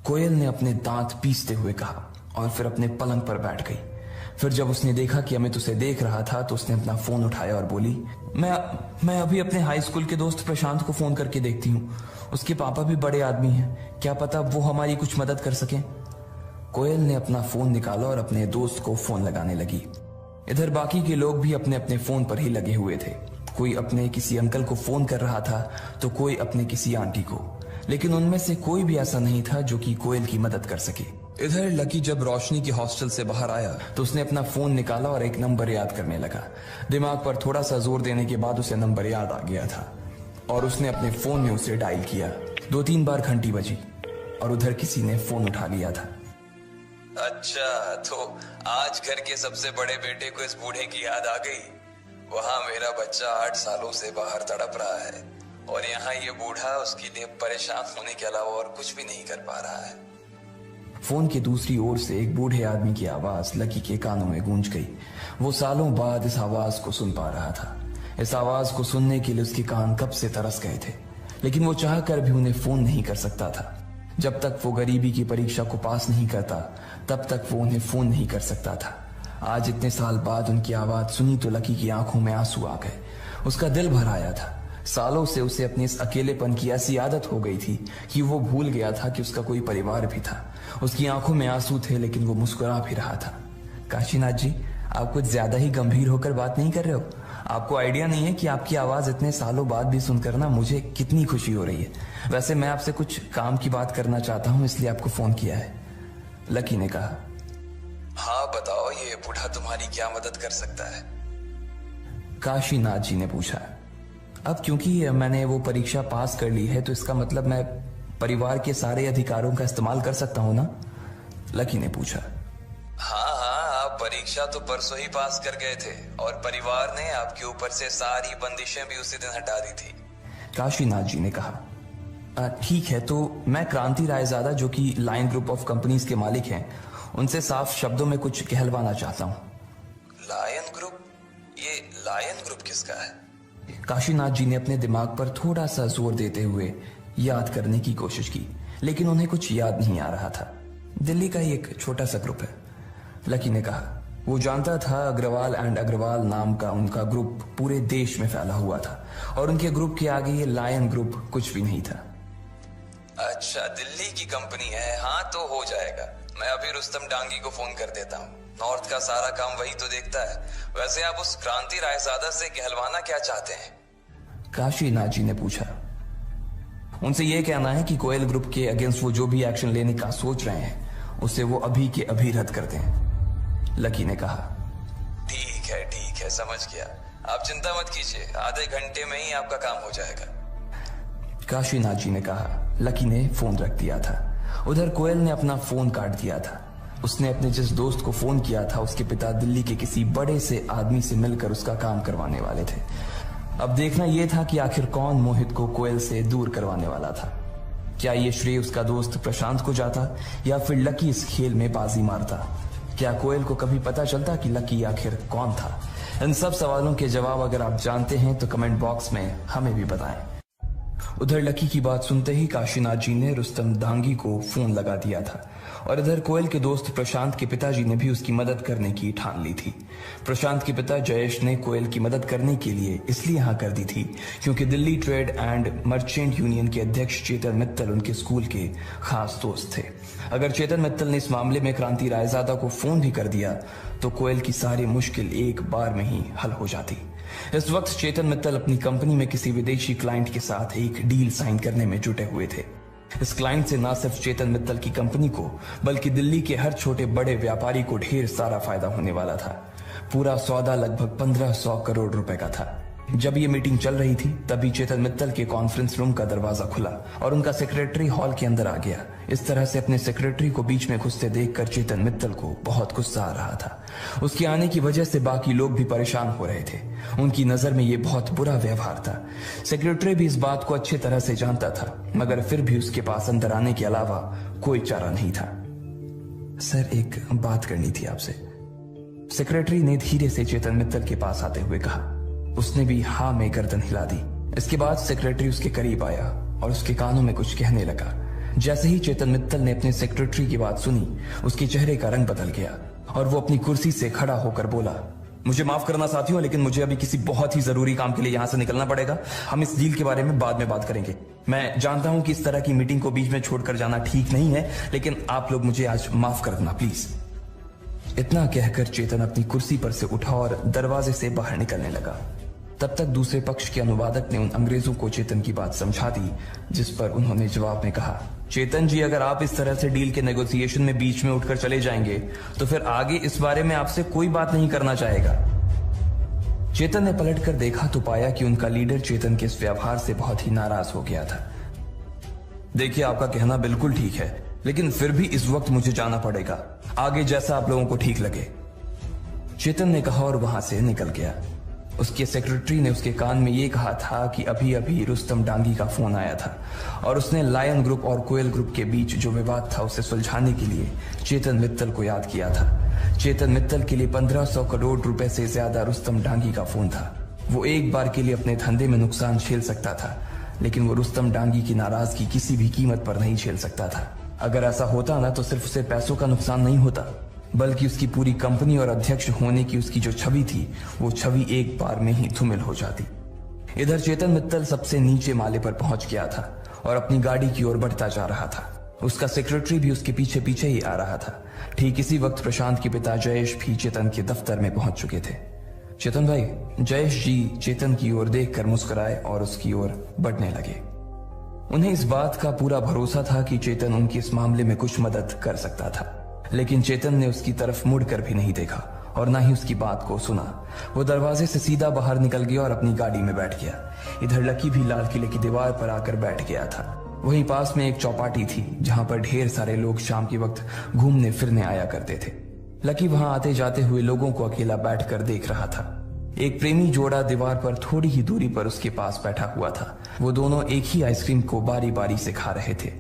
कोयल ने अपने दांत पीसते हुए कहा और फिर अपने पलंग पर बैठ गई। फिर जब उसने देखा कि अमित उसे देख रहा था तो उसने अपना फोन उठाया और बोली, मैं अभी अपने हाई स्कूल के दोस्त प्रशांत को फोन करके देखती हूँ। उसके पापा भी बड़े आदमी हैं, क्या पता वो हमारी कुछ मदद कर सकें। कोयल ने अपना फोन निकाला और अपने दोस्त को फोन लगाने लगी। इधर बाकी के लोग भी अपने अपने फोन पर ही लगे हुए थे। कोई अपने किसी अंकल को फोन कर रहा था तो कोई अपने किसी आंटी को, लेकिन उनमें से कोई भी ऐसा नहीं था जो कि कोयल की मदद कर सके। इधर लकी जब रोशनी की हॉस्टल से बाहर आया तो उसने अपना फोन निकाला और एक नंबर याद करने लगा। दिमाग पर थोड़ा सा जोर देने के बाद उसे नंबर याद आ गया था और उसने अपने फोन में उसे डायल किया। 2-3 बार घंटी बजी और उधर किसी ने फोन उठा लिया था। अच्छा, तो आज घर के सबसे बड़े बेटे को इस बूढ़े की याद आ गई। वहाँ मेरा बच्चा 8 सालों से बाहर तड़प रहा है और यहाँ ये बूढ़ा उसके लिए परेशान होने के अलावा और कुछ भी नहीं कर पा रहा है। फोन की दूसरी ओर से एक बूढ़े आदमी की आवाज लकी के कानों में गूंज गई। वो सालों बाद इस आवाज को सुन पा रहा था। इस आवाज को सुनने के लिए उसके कान कब से तरस गए थे, लेकिन वो चाह कर भी उन्हें फोन नहीं कर सकता था। जब तक वो गरीबी की परीक्षा को पास नहीं करता तब तक वो उन्हें फोन नहीं कर सकता था। आज इतने साल बाद उनकी आवाज सुनी तो लकी की आंखों में आंसू आ गए। उसका दिल भर आया था। सालों से उसे अपने इस अकेलेपन की ऐसी आदत हो गई थी कि वो भूल गया था कि उसका कोई परिवार भी था। उसकी आंखों में आंसू थे लेकिन वो मुस्कुरा भी रहा था। काशीनाथ जी, आप कुछ ज्यादा ही गंभीर होकर बात नहीं कर रहे हो? आपको आइडिया नहीं है कि आपकी आवाज इतने सालों बाद भी सुनकर ना मुझे कितनी खुशी हो रही है। वैसे मैं आपसे कुछ काम की बात करना चाहता हूँ, इसलिए आपको फोन किया है। लकी ने कहा। हाँ बताओ, ये बूढ़ा तुम्हारी क्या मदद कर सकता है? काशीनाथ जी ने पूछा। अब क्योंकि मैंने वो परीक्षा पास कर ली है तो इसका मतलब मैं परिवार के सारे अधिकारों का इस्तेमाल कर सकता हूँ ना? लकी ने पूछा। हाँ, आप परीक्षा तो परसों ही पास कर गए थे और परिवार ने आपके ऊपर से सारी बंदिशें भी उसी दिन हटा दी थी। काशीनाथ जी ने कहा। ठीक है, तो मैं क्रांति रायजादा जो कि लायन ग्रुप ऑफ कंपनीज के मालिक हैं, उनसे साफ शब्दों में कुछ कहलवाना चाहता हूँ। Lion group? ये लायन ग्रुप किसका है? काशीनाथ जी ने अपने दिमाग पर थोड़ा सा जोर देते हुए याद करने की कोशिश की, लेकिन उन्हें कुछ याद नहीं आ रहा था। दिल्ली का ही एक छोटा सा ग्रुप है, लकी ने कहा। वो जानता था अग्रवाल एंड अग्रवाल नाम का उनका ग्रुप पूरे देश में फैला हुआ था और उनके ग्रुप के आगे ये लायन ग्रुप कुछ भी नहीं था। अच्छा, दिल्ली की कंपनी है। हाँ तो हो जाएगा। मैं अभी रुस्तम डांगी को फोन कर देता हूँ। नॉर्थ का सारा काम वही तो देखता है। वैसे आप उस क्रांति रायजादा से कहलवाना क्या चाहते हैं? काशीनाथ जी ने पूछा। उनसे यह कहना है कि कोयल ग्रुप के अगेंस्ट वो जो भी एक्शन लेने का सोच रहे हैं उसे वो अभी के अभी रद्द कर दें, लकी ने कहा। ठीक है, समझ गया। आप चिंता मत कीजिए, आधे घंटे में ही आपका काम हो जाएगा, काशीनाथ जी ने कहा। लकी ने फोन रख दिया था। उधर कोयल ने अपना फोन काट दिया था। उसने अपने जिस दोस्त को फोन किया था उसके पिता दिल्ली के किसी बड़े से आदमी से मिलकर उसका काम करवाने वाले थे। अब देखना यह था कि आखिर कौन मोहित को कोयल से दूर करवाने वाला था। क्या ये श्रेय उसका दोस्त प्रशांत को जाता या फिर लकी इस खेल में बाजी मारता? क्या कोयल को कभी पता चलता कि लकी आखिर कौन था? इन सब सवालों के जवाब अगर आप जानते हैं तो कमेंट बॉक्स में हमें भी बताएं। उधर लकी की बात सुनते ही काशीनाथ जी ने रुस्तम डांगी को फोन लगा दिया था और इधर कोयल के दोस्त प्रशांत के पिताजी ने भी उसकी मदद करने की ठान ली थी। प्रशांत के पिता जयेश ने कोयल की मदद करने के लिए इसलिए हाँ कर दी थी क्योंकि Delhi trade and merchant union के अध्यक्ष चेतन मित्तल उनके स्कूल के खास दोस्त थे। अगर चेतन मित्तल ने इस मामले में क्रांति रायजादा को फोन भी कर दिया तो कोयल की सारी मुश्किल एक बार में ही हल हो जाती। इस वक्त चेतन मित्तल अपनी कंपनी में किसी विदेशी क्लाइंट के साथ एक डील साइन करने में जुटे हुए थे। इस क्लाइंट से न सिर्फ चेतन मित्तल की कंपनी को बल्कि दिल्ली के हर छोटे बड़े व्यापारी को ढेर सारा फायदा होने वाला था। पूरा सौदा लगभग 1500 करोड़ रुपए का था। जब ये मीटिंग चल रही थी तभी चेतन मित्तल के कॉन्फ्रेंस रूम का दरवाजा खुला और उनका सेक्रेटरी हॉल के अंदर आ गया। इस तरह से अपने सेक्रेटरी को बीच में घुसते देखकर चेतन मित्तल को बहुत गुस्सा आ रहा था। उसके आने की वजह से बाकी लोग भी परेशान हो रहे थे। उनकी नजर में ये बहुत बुरा व्यवहार था। सेक्रेटरी भी इस बात को अच्छी तरह से जानता था, मगर फिर भी उसके पास अंदर आने के अलावा कोई चारा नहीं था। सर, एक बात करनी थी आपसे, सेक्रेटरी ने धीरे से चेतन मित्तल के पास आते हुए कहा। उसने भी हाँ में गर्दन हिला दी। इसके बाद सेक्रेटरी उसके करीब आया और उसके कानों में कुछ कहने लगा। जैसे ही चेतन मित्तल ने अपने सेक्रेटरी की बात सुनी, उसके चेहरे का रंग बदल गया और वो अपनी कुर्सी से खड़ा होकर बोला, मुझे माफ करना साथियों, लेकिन मुझे अभी किसी बहुत ही जरूरी काम के लिए यहां से निकलना पड़ेगा। हम इस डील के बारे में बाद में बात करेंगे। मैं जानता हूं कि इस तरह की मीटिंग को बीच में छोड़कर जाना ठीक नहीं है, लेकिन आप लोग मुझे आज माफ कर देना प्लीज। इतना कहकर चेतन अपनी कुर्सी पर से उठा और दरवाजे से बाहर निकलने लगा। तब तक दूसरे पक्ष के अनुवादक ने उन अंग्रेजों को चेतन की बात समझा दी, जिस पर उन्होंने जवाब में कहा, चेतन जी, अगर आप इस तरह से डील के नेगोशिएशन में बीच में उठकर चले जाएंगे तो फिर आगे इस बारे में आपसे कोई बात नहीं करना चाहेगा। चेतन ने पलटकर देखा तो पाया कि उनका लीडर चेतन के इस व्यवहार से बहुत ही नाराज हो गया था। देखिए, आपका कहना बिल्कुल ठीक है, लेकिन फिर भी इस वक्त मुझे जाना पड़ेगा, आगे जैसा आप लोगों को ठीक लगे, चेतन ने कहा और वहां से निकल गया। उसके सेक्रेटरी ने उसके कान में ये कहा था कि अभी अभी रुस्तम डांगी का फोन आया था और उसने लायन ग्रुप और कोयल ग्रुप के बीच जो विवाद था उसे सुलझाने के लिए चेतन मित्तल को याद किया था। चेतन मित्तल के लिए 1500 करोड़ रुपए से ज्यादा रुस्तम डांगी का फोन था। वो एक बार के लिए अपने धंधे में नुकसान झेल सकता था, लेकिन वो रुस्तम डांगी की नाराजगी किसी भी कीमत पर नहीं झेल सकता था। अगर ऐसा होता ना तो सिर्फ उसे पैसों का नुकसान नहीं होता, बल्कि उसकी पूरी कंपनी और अध्यक्ष होने की उसकी जो छवि थी, वो छवि एक बार में ही धूमिल हो जाती। इधर चेतन मित्तल सबसे नीचे माले पर पहुंच गया था और अपनी गाड़ी की ओर बढ़ता जा रहा था। उसका सेक्रेटरी भी उसके पीछे पीछे ही आ रहा था। ठीक इसी वक्त प्रशांत के पिता जयेश भी चेतन के दफ्तर में पहुंच चुके थे। चेतन भाई, जयेश जी चेतन की ओर देखकर मुस्कुराए और उसकी ओर बढ़ने लगे। उन्हें इस बात का पूरा भरोसा था कि चेतन उनकी इस मामले में कुछ मदद कर सकता था, लेकिन चेतन ने उसकी तरफ मुड़कर भी नहीं देखा और ना ही उसकी बात को सुना। वो दरवाजे से सीधा बाहर निकल गया और अपनी गाड़ी में बैठ गया। इधर लकी भी लाल किले की दीवार पर आकर बैठ गया था। वहीं पास में एक चौपाटी थी जहां पर ढेर सारे लोग शाम के वक्त घूमने फिरने आया करते थे। लकी वहां आते जाते हुए लोगों को अकेला बैठकर देख रहा था। एक प्रेमी जोड़ा दीवार पर थोड़ी ही दूरी पर उसके पास बैठा हुआ था। वो दोनों एक ही आइसक्रीम को बारी बारी से खा रहे थे।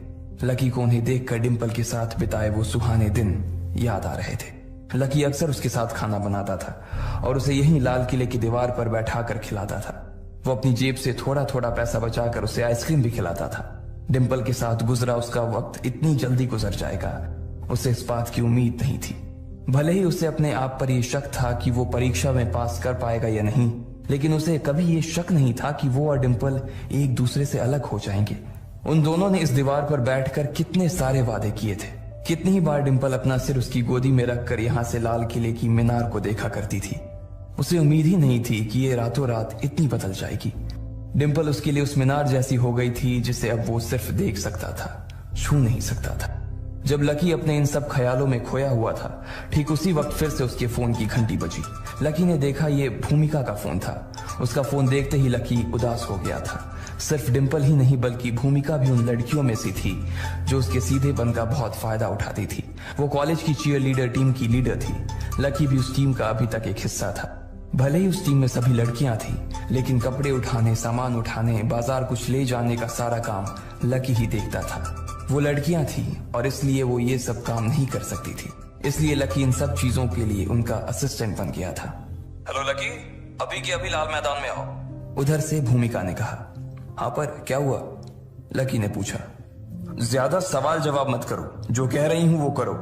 लकी को उन्हें देखकर डिंपल के साथ बिताए वो सुहाने दिन याद आ रहे थे। लकी अक्सर उसके साथ खाना बनाता था और उसे यहीं लाल किले की दीवार पर बैठाकर खिलाता था। वो अपनी जेब से थोड़ा थोड़ा पैसा बचाकर उसे आइसक्रीम भी खिलाता था। डिंपल के साथ गुजरा उसका वक्त इतनी जल्दी गुजर जाएगा, उसे इस बात की उम्मीद नहीं थी। भले ही उसे अपने आप पर यह शक था कि वो परीक्षा में पास कर पाएगा या नहीं, लेकिन उसे कभी ये शक नहीं था कि वो और डिंपल एक दूसरे से अलग हो जाएंगे। उन दोनों ने इस दीवार पर बैठकर कितने सारे वादे किए थे। कितनी ही बार डिंपल अपना सिर उसकी गोदी में रखकर यहाँ से लाल किले की मीनार को देखा करती थी। उसे उम्मीद ही नहीं थी कि ये रातों रात इतनी बदल जाएगी। डिंपल उसके लिए उस मीनार जैसी हो गई थी जिसे अब वो सिर्फ देख सकता था, छू नहीं सकता था। जब लकी अपने इन सब ख्यालों में खोया हुआ था, ठीक उसी वक्त फिर से उसके फोन की घंटी बजी। लकी ने देखा ये भूमिका का फोन था। उसका फोन देखते ही लकी उदास हो गया था। सिर्फ डिंपल ही नहीं बल्कि भूमिका भी उन लड़कियों में से थी जो उसके सीधेपन का बहुत फायदा उठाती थी। वो कॉलेज की चीयर लीडर टीम की लीडर थी। लकी भी उस टीम का अभी तक एक हिस्सा था। भले ही उस टीम में सभी लड़कियां थी, लेकिन कपड़े उठाने, सामान उठाने, बाजार कुछ ले जाने का सारा काम लकी ही देखता था। वो लड़कियां थी और इसलिए वो ये सब काम नहीं कर सकती थी। इसलिए लकी इन सब चीजों के लिए उनका असिस्टेंट बन गया था। हेलो लकी, अभी के अभी लाल मैदान में आओ। उधर से भूमिका ने कहा। हाँ, पर क्या हुआ? लकी ने पूछा। ज्यादा सवाल जवाब मत करो, जो कह रही हूं वो करो।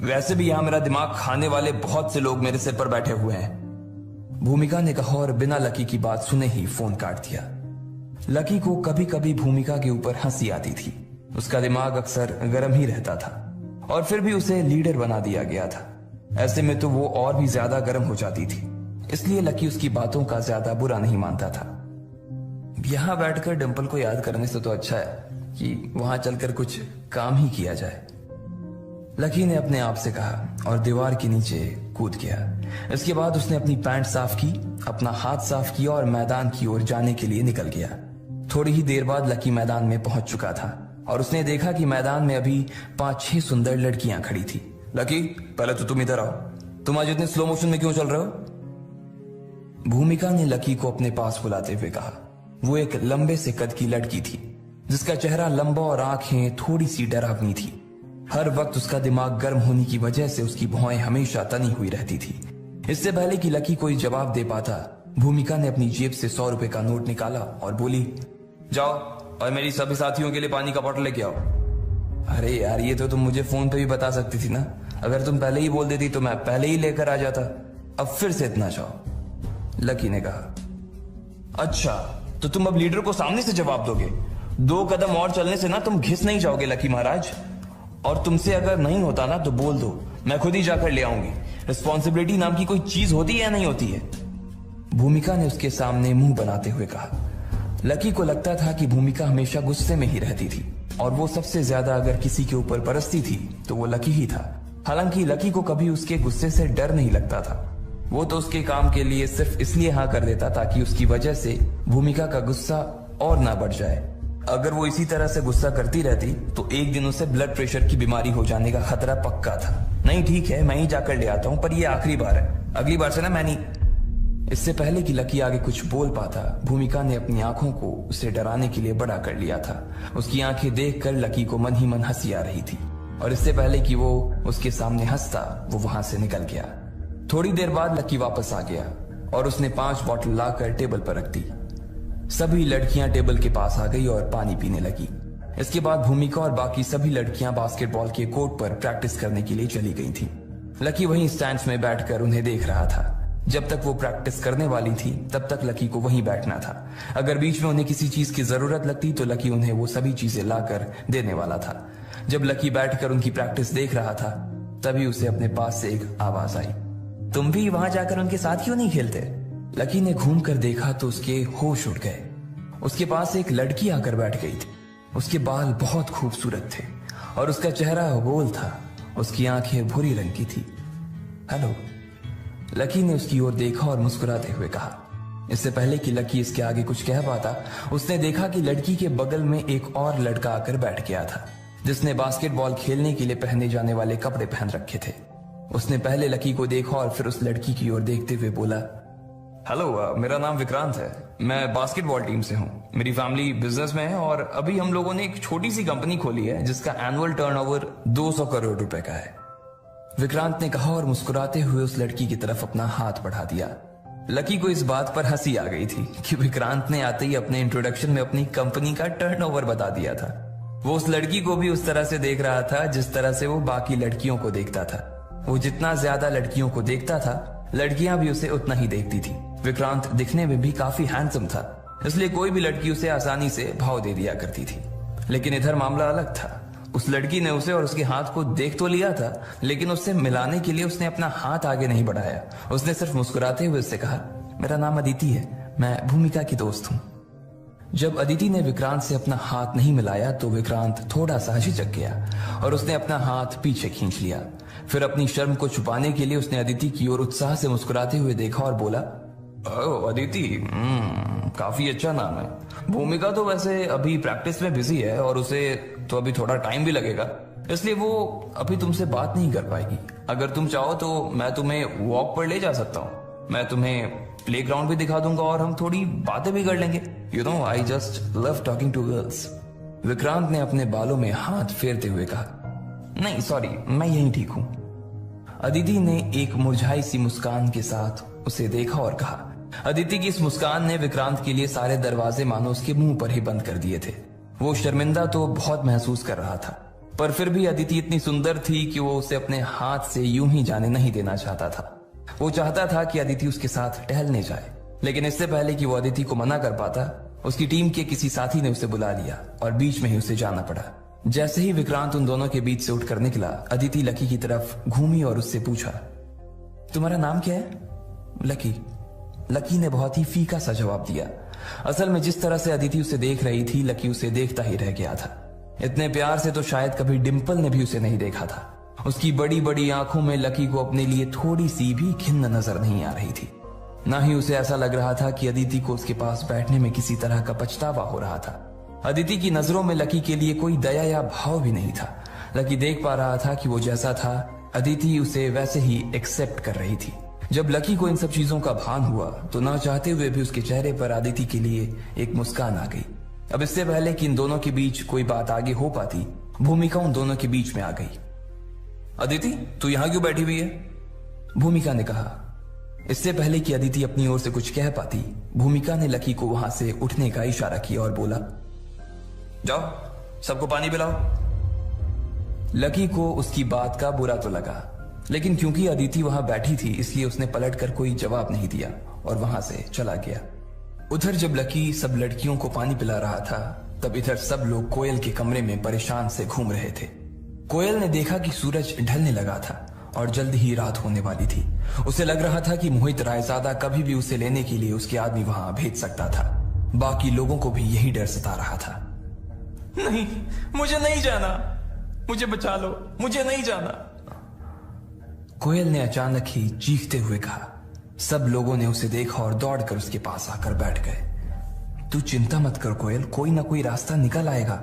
वैसे भी यहां मेरा दिमाग खाने वाले बहुत से लोग मेरे सिर पर बैठे हुए हैं, भूमिका ने कहा और बिना लकी की बात सुने ही फोन काट दिया। लकी को कभी कभी भूमिका के ऊपर हंसी आती थी। उसका दिमाग अक्सर गर्म ही रहता था और फिर भी उसे लीडर बना दिया गया था। ऐसे में तो वो और भी ज्यादा गर्म हो जाती थी। इसलिए लकी उसकी बातों का ज्यादा बुरा नहीं मानता था। यहां बैठकर डिंपल को याद करने से तो अच्छा है कि वहां चलकर कुछ काम ही किया जाए, लकी ने अपने आप से कहा और दीवार के नीचे कूद गया। इसके बाद उसने अपनी पैंट साफ की, अपना हाथ साफ किया और मैदान की ओर जाने के लिए निकल गया। थोड़ी ही देर बाद लकी मैदान में पहुंच चुका था और उसने देखा कि मैदान में अभी 5-6 सुंदर लड़कियां खड़ी थी। लकी, पहले तो तुम इधर आओ। तुम आज इतने स्लो मोशन में क्यों चल रहे हो? भूमिका ने लकी को अपने पास बुलाते हुए कहा। वो एक लंबे से कद की लड़की थी जिसका चेहरा लंबा और आंखें थोड़ी सी डरावनी थी। हर वक्त उसका दिमाग गर्म होने की वजह से उसकी भौहें हमेशा तनी हुई रहती थी। इससे पहले कि लकी कोई जवाब दे पाता, भूमिका ने अपनी जेब से 100 रुपए का नोट निकाला और बोली, जाओ और मेरी सभी साथियों के लिए पानी का बॉटल लेके आओ। अरे यार, ये तो तुम मुझे फोन पे भी बता सकती थी ना। अगर तुम पहले ही बोल देती तो मैं पहले ही लेकर आ जाता। अब फिर से इतना चाहो, लकी ने कहा। अच्छा, तो तुम अब लीडर को सामने से जवाब दोगे? 2 कदम और चलने से ना तुम घिस नहीं जाओगे लकी महाराज। और तुमसे अगर नहीं होता ना तो बोल दो, मैं खुद ही जाकर ले आऊंगी। रिस्पॉन्सिबिलिटी नाम की कोई चीज होती है या नहीं होती है? भूमिका ने उसके सामने मुंह बनाते हुए कहा। लकी को लगता था कि भूमिका हमेशा गुस्से में ही रहती थी और वो सबसे ज्यादा अगर किसी के ऊपर बरसती थी तो वो लकी ही था। हालांकि लकी को कभी उसके गुस्से से डर नहीं लगता था। वो तो उसके काम के लिए सिर्फ इसलिए हाँ कर देता ताकि उसकी वजह से भूमिका का गुस्सा और ना बढ़ जाए। अगर वो इसी तरह से गुस्सा करती रहती तो एक दिन उसे ब्लड प्रेशर की बीमारी हो जाने का खतरा पक्का था। नहीं ठीक है, मैं ही जाकर ले आता हूं, पर ये आखिरी बार है, अगली बार से ना मैं नहीं। इससे पहले कि लकी आगे कुछ बोल पाता, भूमिका ने अपनी आंखों को उसे डराने के लिए बड़ा कर लिया था। उसकी आंखें देखकर लकी को मन ही मन हंसी आ रही थी और इससे पहले कि वो उसके सामने हंसता, वो वहां से निकल गया। थोड़ी देर बाद लकी वापस आ गया और उसने 5 बॉटल लाकर टेबल पर रख दी। सभी लड़कियां टेबल के पास आ गई और पानी पीने लगी। इसके बाद भूमिका और बाकी सभी लड़कियां बास्केटबॉल के कोर्ट पर प्रैक्टिस करने के लिए चली गई थी। लकी वहीं स्टैंड्स में बैठकर उन्हें देख रहा था। जब तक वो प्रैक्टिस करने वाली थी तब तक लकी को वहीं बैठना था। अगर बीच में उन्हें किसी चीज की जरूरत लगती तो लकी उन्हें वो सभी चीजें लाकर देने वाला था। जब लकी बैठकर उनकी प्रैक्टिस देख रहा था तभी उसे अपने पास से एक आवाज आई, तुम भी वहां जाकर उनके साथ क्यों नहीं खेलते? लकी ने घूम कर देखा तो उसके होश उड़ गए। उसके पास एक लड़की आकर बैठ गई थी। उसके बाल बहुत खूबसूरत थे और उसका चेहरा गोल था। उसकी आंखें भूरी रंग की थी। हेलो, लकी ने उसकी ओर देखा और मुस्कुराते हुए कहा। इससे पहले कि लकी इसके आगे कुछ कह पाता, उसने देखा कि लड़की के बगल में एक और लड़का आकर बैठ गया था जिसने बास्केटबॉल खेलने के लिए पहने जाने वाले कपड़े पहन रखे थे। उसने पहले लकी को देखा और फिर उस लड़की की ओर देखते हुए बोला, हेलो, मेरा नाम विक्रांत है। मैं बास्केटबॉल टीम से हूँ। मेरी फैमिली बिजनेस में है और अभी हम लोगों ने एक छोटी सी कंपनी खोली है जिसका एनुअल टर्नओवर 200 करोड़ रुपए का है। विक्रांत ने कहा और मुस्कुराते हुए उस लड़की की तरफ अपना हाथ बढ़ा दिया। लकी को इस बात पर हंसी आ गई थी कि विक्रांत ने आते ही अपने इंट्रोडक्शन में अपनी कंपनी का टर्नओवर बता दिया था। वो उस लड़की को भी उस तरह से देख रहा था जिस तरह से वो बाकी लड़कियों को देखता था। वो जितना ज्यादा लड़कियों को देखता था, लड़कियां भी उसे उतना ही देखती थी। विक्रांत दिखने में भी काफी हैंडसम था, इसलिए कोई भी लड़की उसे आसानी से भाव दे दिया करती थी। लेकिन इधर मामला अलग था। उस लड़की ने उसे और उसके हाथ को देख तो लिया था, लेकिन उससे मिलाने के लिए उसने अपना हाथ आगे नहीं बढ़ाया। उसने सिर्फ मुस्कुराते हुए उससे कहा, मेरा नाम अदिति है, मैं भूमिका की दोस्त हूं। जब अदिति ने विक्रांत से अपना हाथ नहीं मिलाया तो विक्रांत थोड़ा सा झिझक गया और उसने अपना हाथ पीछे खींच लिया। फिर अपनी शर्म को छुपाने के लिए उसने अदिति की ओर उत्साह से मुस्कुराते हुए देखा और बोला, ओह अदिति, काफी अच्छा नाम है। भूमिका तो वैसे अभी प्रैक्टिस में बिजी है और उसे तो अभी थोड़ा टाइम भी लगेगा, इसलिए वो अभी तुमसे बात नहीं कर पाएगी। अगर तुम चाहो तो मैं तुम्हें वॉक पर ले जा सकता हूँ। मैं तुम्हें प्लेग्राउंड भी दिखा दूंगा और हम थोड़ी बातें भी कर लेंगे। You know, I just love talking to girls. Vikrant ने अपने बालों में हाथ फेरते हुए कहा, नहीं सॉरी, मैं यहीं ठीक हूं। अदिति ने एक मुरझाई सी मुस्कान के साथ उसे देखा और कहा। अदिति की इस मुस्कान ने विक्रांत के लिए सारे दरवाजे मानो उसके मुंह पर ही बंद कर दिए थे। वो शर्मिंदा तो बहुत महसूस कर रहा था, पर फिर भी अदिति इतनी सुंदर थी कि वो उसे अपने हाथ से यूं ही जाने नहीं देना चाहता था। वो चाहता था कि अदिति उसके साथ टहलने जाए, लेकिन इससे पहले कि वो अदिति को मना कर पाता, उसकी टीम के किसी साथी ने उसे बुला लिया और बीच में ही उसे जाना पड़ा। जैसे ही विक्रांत उन दोनों के बीच से उठकर निकला, अदिति लकी की तरफ घूमी और उससे पूछा, तुम्हारा नाम क्या है? लकी। लकी ने बहुत ही फीका सा जवाब दिया। असल में जिस तरह से अदिति उसे देख रही थी, लकी उसे देखता ही रह गया था। इतने प्यार से तो शायद कभी डिम्पल ने भी उसे नहीं देखा था। उसकी बड़ी बड़ी आंखों में लकी को अपने लिए थोड़ी सी भी खिन्न नजर नहीं आ रही थी। ना ही उसे ऐसा लग रहा था कि अदिति को उसके पास बैठने में किसी तरह का पछतावा हो रहा था। अदिति की नजरों में लकी के लिए कोई दया या भाव भी नहीं था। लकी देख पा रहा था कि वो जैसा था, अदिति उसे वैसे ही एक्सेप्ट कर रही थी। जब लकी को इन सब चीजों का भान हुआ तो ना चाहते हुए भी उसके चेहरे पर अदिति के लिए एक मुस्कान आ गई। अब इससे पहले कि इन दोनों के बीच कोई बात आगे हो पाती, भूमिका उन दोनों के बीच में आ गई। अदिति, तू यहां क्यों बैठी हुई है? भूमिका ने कहा। इससे पहले कि अदिति अपनी ओर से कुछ कह पाती, भूमिका ने लकी को वहां से उठने का इशारा किया और बोला, जाओ सबको पानी पिलाओ। लकी को उसकी बात का बुरा तो लगा, लेकिन क्योंकि अदिति वहां बैठी थी इसलिए उसने पलटकर कोई जवाब नहीं दिया और वहां से चला गया। उधर जब लकी सब लड़कियों को पानी पिला रहा था तब इधर सब लोग कोयल के कमरे में परेशान से घूम रहे थे। कोयल ने देखा कि सूरज ढलने लगा था और जल्द ही रात होने वाली थी। उसे लग रहा था कि मोहित रायजादा कभी भी उसे लेने के लिए उसके आदमी वहां भेज सकता था। बाकी लोगों को भी यही डर सता रहा था। नहीं, मुझे नहीं जाना, मुझे बचा लो, मुझे नहीं जाना। कोयल ने अचानक ही चीखते हुए कहा। सब लोगों ने उसे देखा और दौड़कर उसके पास आकर बैठ गए। तू चिंता मत कर कोयल, कोई ना कोई रास्ता निकल आएगा,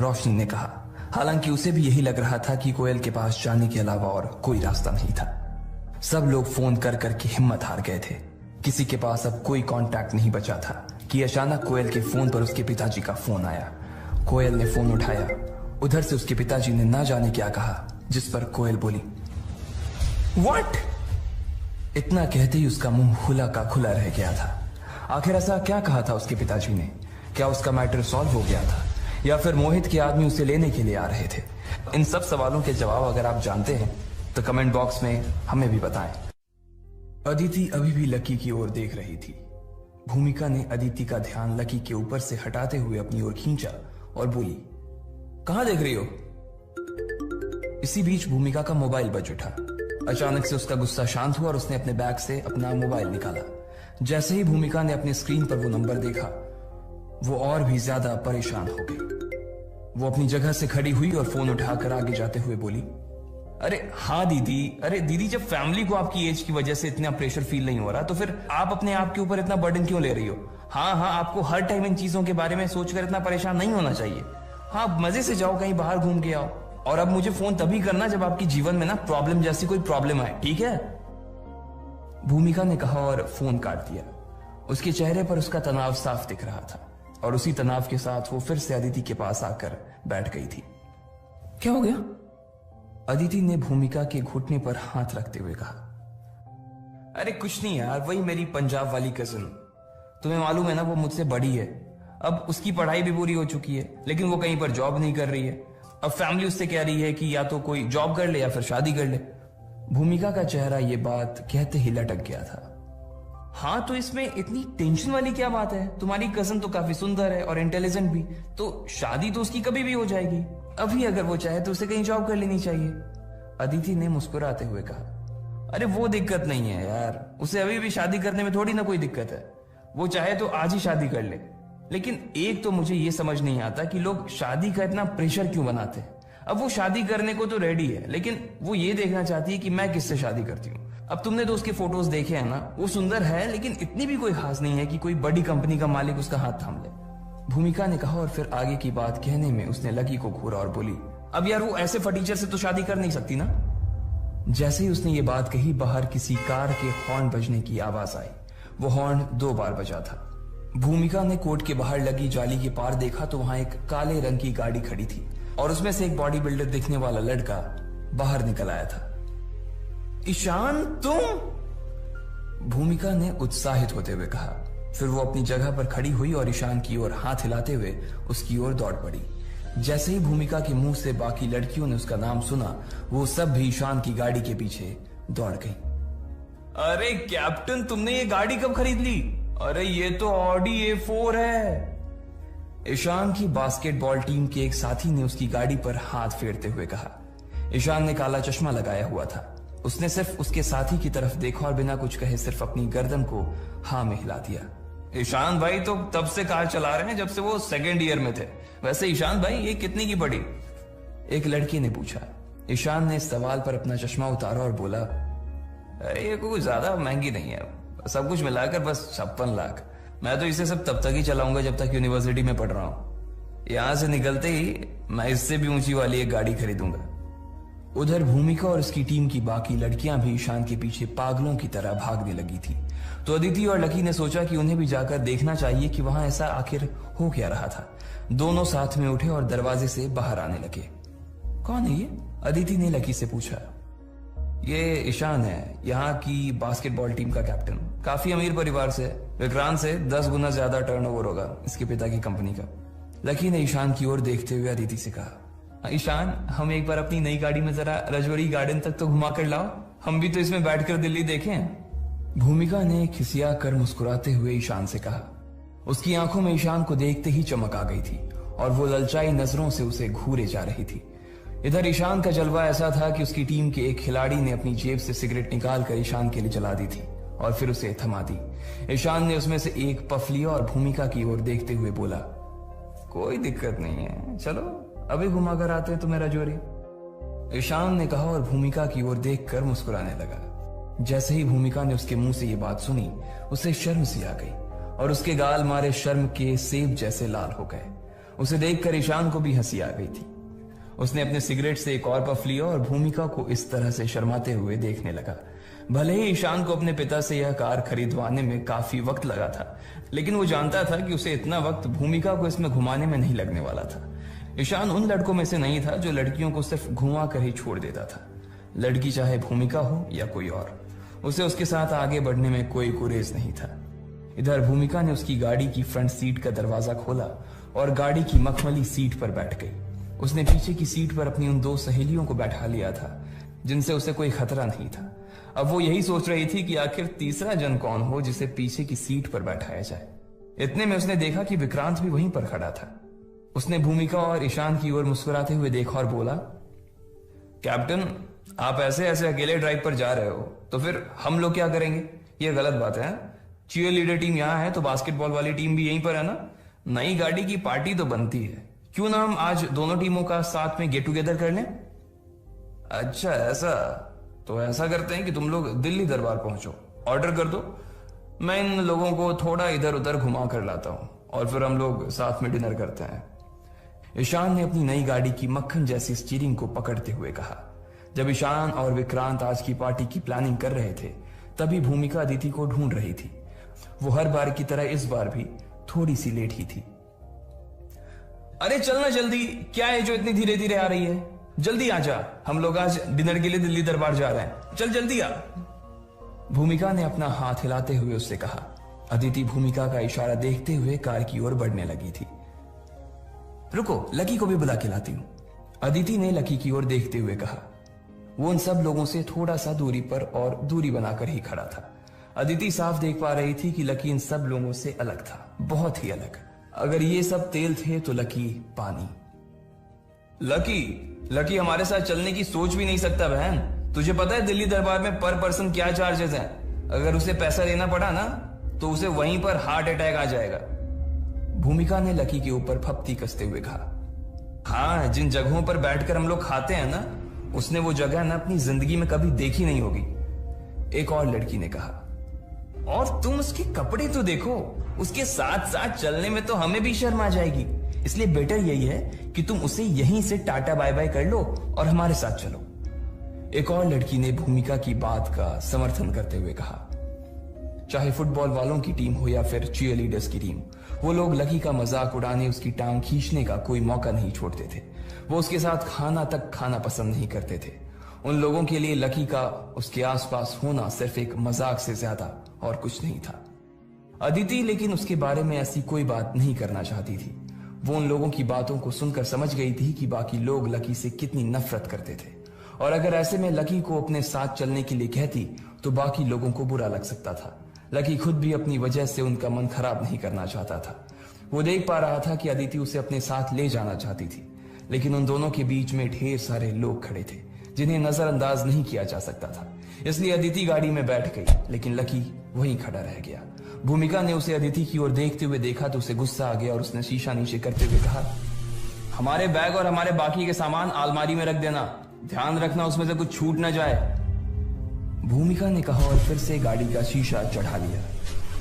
रोशनी ने कहा। हालांकि उसे भी यही लग रहा था कि कोयल के पास जाने के अलावा और कोई रास्ता नहीं था। सब लोग फोन कर करके हिम्मत हार गए थे। किसी के पास अब कोई कांटेक्ट नहीं बचा था कि अचानक कोयल के फोन पर उसके पिताजी का फोन आया। कोयल ने फोन उठाया। उधर से उसके पिताजी ने ना जाने क्या कहा, जिस पर कोयल बोली व्हाट। इतना कहते ही उसका मुंह खुला का खुला रह गया था। आखिर ऐसा क्या कहा था उसके पिताजी ने? क्या उसका मैटर सॉल्व हो गया था या फिर मोहित के आदमी उसे लेने के लिए आ रहे थे? इन सब सवालों के जवाब अगर आप जानते हैं तो कमेंट बॉक्स में हमें भी बताएं। अदिति अभी भी लकी की ओर देख रही थी। भूमिका ने अदिति का ध्यान लकी के ऊपर से हटाते हुए अपनी ओर खींचा और बोली, कहां देख रही हो? इसी बीच भूमिका का मोबाइल बज उठा। अचानक से उसका गुस्सा शांत हुआ और उसने अपने बैग से अपना मोबाइल निकाला। जैसे ही भूमिका ने अपने स्क्रीन पर वो नंबर देखा, वो और भी ज्यादा परेशान हो गई। वो अपनी जगह से खड़ी हुई और फोन उठाकर आगे जाते हुए बोली, अरे हाँ दीदी, अरे दीदी, जब फैमिली को आपकी एज की वजह से इतना प्रेशर फील नहीं हो रहा तो फिर आप अपने आप के ऊपर इतना बर्डन क्यों ले रही हो? हाँ हाँ, आपको हर टाइम इन चीजों के बारे में सोचकर इतना परेशान नहीं होना चाहिए। हाँ, मजे से जाओ, कहीं बाहर घूम के आओ, और अब मुझे फोन तभी करना जब आपकी जीवन में ना प्रॉब्लम जैसी कोई प्रॉब्लम आए, ठीक है? भूमिका ने कहा और फोन काट दिया। उसके चेहरे पर उसका तनाव साफ दिख रहा था और उसी तनाव के साथ वो फिर से अदिति के पास आकर बैठ गई थी। क्या हो गया? अदिति ने भूमिका के घुटने पर हाथ रखते हुए कहा, अरे कुछ नहीं यार, वही मेरी पंजाब वाली कजिन, तुम्हें मालूम है ना वो मुझसे बड़ी है। अब उसकी पढ़ाई भी पूरी हो चुकी है लेकिन वो कहीं पर जॉब नहीं कर रही है। अब फैमिली उससे कह रही है कि या तो कोई जॉब कर ले या फिर शादी कर ले। भूमिका का चेहरा ये बात कहते ही लटक गया था। हाँ, तो इसमें इतनी टेंशन वाली क्या बात है? तुम्हारी कजन तो काफी सुंदर है और इंटेलिजेंट भी, तो शादी तो उसकी कभी भी हो जाएगी। अभी अगर वो चाहे तो उसे कहीं जॉब कर लेनी चाहिए। अदिति ने मुस्कुराते हुए कहा, अरे वो दिक्कत नहीं है यार, उसे अभी भी शादी करने में थोड़ी ना कोई दिक्कत है। वो चाहे तो आज ही शादी कर ले। लेकिन एक तो मुझे ये समझ नहीं आता कि लोग शादी का इतना प्रेशर क्यों बनाते हैं। अब वो शादी करने को तो रेडी है लेकिन वो ये देखना चाहती है कि मैं किससे शादी करती हूँ। अब तुमने तो उसके फोटोज देखे हैं ना, वो सुंदर है लेकिन इतनी भी कोई खास नहीं है कि कोई बड़ी कंपनी का मालिक उसका हाथ थाम ले। भूमिका ने कहा और फिर आगे की बात कहने में उसने लकी को घूरा और बोली, अब यार वो ऐसे फटीचर से तो शादी कर नहीं सकती ना। जैसे ही उसने ये बात कही, बाहर किसी कार के हॉर्न बजने की आवाज आई। वो हॉर्न 2 बार बजा था। भूमिका ने कोर्ट के बाहर लगी जाली के पार देखा तो वहां एक काले रंग की गाड़ी खड़ी थी और उसमें से एक बॉडी बिल्डर दिखने वाला लड़का बाहर निकल आया था। ईशान, तुम? भूमिका ने उत्साहित होते हुए कहा। फिर वो अपनी जगह पर खड़ी हुई और ईशान की ओर हाथ हिलाते हुए उसकी ओर दौड़ पड़ी। जैसे ही भूमिका के मुंह से बाकी लड़कियों ने उसका नाम सुना, वो सब भी ईशान की गाड़ी के पीछे दौड़ गई। अरे कैप्टन, तुमने ये गाड़ी कब खरीद ली? अरे ये तो ऑडी A4 है। ईशान की बास्केटबॉल टीम के एक साथी ने उसकी गाड़ी पर हाथ फेरते हुए कहा। ईशान ने काला चश्मा लगाया हुआ था। उसने सिर्फ उसके साथी की तरफ देखा और बिना कुछ कहे सिर्फ अपनी गर्दन को हाँ में हिला दिया। ईशान भाई तो तब से कार चला रहे हैं जब से वो 2nd ईयर में थे। वैसे ईशान भाई ये कितनी की पड़ी? एक लड़की ने पूछा। ईशान ने इस सवाल पर अपना चश्मा उतारा और बोला, अरे ये कोई ज्यादा महंगी नहीं है, सब कुछ मिलाकर बस 56 लाख। मैं तो इसे सब तब तक ही चलाऊंगा जब तक यूनिवर्सिटी में पढ़ रहा हूं। यहां से निकलते ही मैं इससे भी ऊंची वाली एक गाड़ी खरीदूंगा। उधर भूमिका और उसकी टीम की बाकी लड़कियां भी ईशान के पीछे पागलों की तरह भागने लगी थी। तो अदिति और लकी ने सोचा कि उन्हें भी जाकर देखना चाहिए कि वहां ऐसा आखिर हो क्या रहा था। दोनों साथ में उठे और दरवाजे से बाहर आने लगे। कौन है ये? अदिति ने लकी से पूछा। ये ईशान है, यहाँ की बास्केटबॉल टीम का कैप्टन। काफी अमीर परिवार से, विक्रांत से 10 गुना ज्यादा टर्नओवर होगा इसके पिता की कंपनी का। लकी ने ईशान की ओर देखते हुए अदिति से कहा, ईशान, हम एक बार अपनी नई गाड़ी में जरा रजौरी गार्डन तक तो घुमा कर लाओ, हम भी तो इसमें बैठकर दिल्ली देखें। भूमिका ने खिसिया कर मुस्कुराते हुए ईशान से कहा। उसकी आंखों में ईशान को देखते ही चमक आ गई थी और वो ललचाई नजरों से उसे घूरे जा रही थी। इधर ईशान का जलवा ऐसा था कि उसकी टीम के एक खिलाड़ी ने अपनी जेब से सिगरेट निकाल कर ईशान के लिए जला दी थी और फिर उसे थमा दी। ईशान ने उसमें से एक पफ लिया और भूमिका की ओर देखते हुए बोला, कोई दिक्कत नहीं है, चलो अभी घुमा कर आते हैं तुम्हें रजौरी। ईशान ने कहा और भूमिका की ओर देखकर मुस्कुराने लगा। जैसे ही भूमिका ने उसके मुंह से ये बात सुनी, उसे शर्म सी आ गई और उसके गाल मारे शर्म के सेब जैसे लाल हो गए। उसे देखकर ईशान को भी हंसी आ गई थी। उसने अपने सिगरेट से एक और पफ लिया और भूमिका को इस तरह से शर्माते हुए देखने लगा। भले ही ईशान को अपने पिता से यह कार खरीदवाने में काफी वक्त लगा था, लेकिन वो जानता था कि उसे इतना वक्त भूमिका को इसमें घुमाने में नहीं लगने वाला था। ईशान उन लड़कों में से नहीं था जो लड़कियों को सिर्फ घुमा कर ही छोड़ देता था। लड़की चाहे भूमिका हो या कोई और, उसे उसके साथ आगे बढ़ने में कोई गुरेज नहीं था। इधर भूमिका ने उसकी गाड़ी की फ्रंट सीट का दरवाजा खोला और गाड़ी की मखमली सीट पर बैठ गई। उसने पीछे की सीट पर अपनी उन दो सहेलियों को बैठा लिया था जिनसे उसे कोई खतरा नहीं था। अब वो यही सोच रही थी कि आखिर तीसरा जन कौन हो जिसे पीछे की सीट पर बैठाया जाए। इतने में उसने देखा कि विक्रांत भी वहीं पर खड़ा था। उसने भूमिका और ईशान की ओर मुस्कुराते हुए देखा और बोला, कैप्टन, आप ऐसे ऐसे अकेले ड्राइव पर जा रहे हो तो फिर हम लोग क्या करेंगे? ये गलत बात है। चीयर लीडर टीम यहाँ है तो बास्केटबॉल वाली टीम भी यहीं पर है ना। नई गाड़ी की पार्टी तो बनती है, क्यों ना हम आज दोनों टीमों का साथ में गेट टुगेदर कर लें? अच्छा ऐसा, तो ऐसा करते हैं कि तुम लोग दिल्ली दरबार पहुंचो, ऑर्डर कर दो, मैं इन लोगों को थोड़ा इधर उधर घुमा कर लाता हूं और फिर हम लोग साथ में डिनर करते हैं। ईशान ने अपनी नई गाड़ी की मक्खन जैसी स्टीयरिंग को पकड़ते हुए कहा। जब ईशान और विक्रांत आज की पार्टी की प्लानिंग कर रहे थे, तभी भूमिका अदिति को ढूंढ रही थी। वो हर बार की तरह इस बार भी थोड़ी सी लेट ही थी। अरे चलना जल्दी, क्या है जो इतनी धीरे धीरे आ रही है? जल्दी आ जा, हम लोग आज डिनर के लिए दिल्ली दरबार जा रहे हैं, चल जल्दी आ। भूमिका ने अपना हाथ हिलाते हुए उससे कहा। अदिति भूमिका का इशारा देखते हुए कार की ओर बढ़ने लगी थी। रुको, लकी को भी बुला के लाती हूं, अदिति ने लकी की ओर देखते हुए कहा। वो उन सब लोगों से थोड़ा सा दूरी पर और दूरी बनाकर ही खड़ा था। अदिति साफ देख पा रही थी कि लकी इन सब लोगों से अलग था, बहुत ही अलग। अगर ये सब तेल थे तो लकी पानी। लकी हमारे साथ चलने की सोच भी नहीं सकता बहन। तुझे पता है दिल्ली दरबार में पर पर्सन क्या चार्जेस हैं? अगर उसे पैसा देना पड़ा ना तो उसे वहीं पर हार्ट अटैक आ जाएगा। भूमिका ने लकी के ऊपर फप्ती कसते हुए कहा। हाँ, जिन जगहों पर बैठकर हम लोग खाते हैं ना, उसने वो जगह ना अपनी जिंदगी में कभी देखी नहीं होगी। एक और लड़की ने कहा। और तुम उसके कपड़े तो देखो, उसके साथ साथ चलने में तो हमें भी शर्म आ जाएगी। इसलिए बेटर यही है कि तुम उसे यहीं से टाटा बाय बाय कर लो और हमारे साथ चलो। एक और लड़की ने भूमिका की बात का समर्थन करते हुए कहा। चाहे फुटबॉल वालों की टीम हो या फिर चीयर लीडर्स की टीम, वो लोग लकी का मजाक उड़ाने, उसकी टांग खींचने का कोई मौका नहीं छोड़ते थे। वो उसके साथ खाना तक खाना पसंद नहीं करते थे। उन लोगों के लिए लकी का उसके आसपास होना सिर्फ एक मजाक से ज्यादा और कुछ नहीं था। अदिति लेकिन उसके बारे में ऐसी कोई बात नहीं करना चाहती थी। वो उन लोगों की बातों को सुनकर समझ गई थी कि बाकी लोग लकी से कितनी नफरत करते थे, और अगर ऐसे में लकी को अपने साथ चलने के लिए कहती तो बाकी लोगों को बुरा लग सकता था। लकी खुद भी अपनी वजह से उनका मन खराब नहीं करना चाहता था। वो देख पा रहा था कि अदिति उसे अपने साथ ले जाना चाहती थी, लेकिन उन दोनों के बीच में ढेर सारे लोग खड़े थे जिन्हें नजरअंदाज नहीं किया जा सकता था। इसलिए अदिति गाड़ी में बैठ गई, लेकिन लकी वहीं खड़ा रह गया। भूमिका ने उसे अदिति की ओर देखते हुए देखा तो उसे गुस्सा आ गया और उसने शीशा नीचे करते हुए कहा, हमारे बैग और हमारे बाकी के सामान अलमारी में रख देना, ध्यान रखना उसमें से कुछ छूट ना जाए। भूमिका ने कहा और फिर से गाड़ी का शीशा चढ़ा लिया।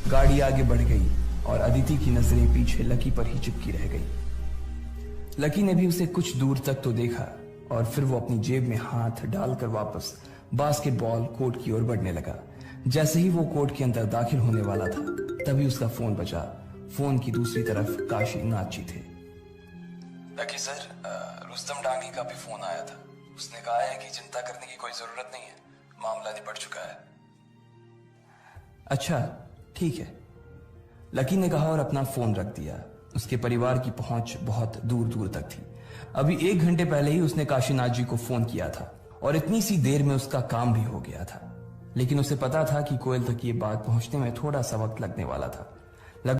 गाड़ी आगे बढ़ गई और अदिति की नजरें पीछे लकी पर ही चिपकी रह गई। लकी ने भी उसे कुछ दूर तक तो देखा और फिर वो अपनी जेब में हाथ डालकर वापस बास्केटबॉल कोर्ट की ओर बढ़ने लगा। जैसे ही वो कोर्ट के अंदर दाखिल होने वाला था, तभी उसका फोन बजा। फोन की दूसरी तरफ काशी नाची थे। लकी सर, रुस्तम डांगी का भी फोन आया था। उसने कहा है कि चिंता करने की कोई जरूरत नहीं है, मामला निपट चुका है। अच्छा ठीक है, लकी ने कहा और अपना फोन रख दिया। उसके परिवार की पहुंच बहुत दूर दूर तक थी। अभी 1 घंटे पहले ही उसने काशीनाथ जी को फोन किया था और इतनी सी देर में उसका काम भी हो गया था। लेकिन उसे पता था कि कोयल तक ये बात पहुंचने में थोड़ा सा वक्त लगने वाला था।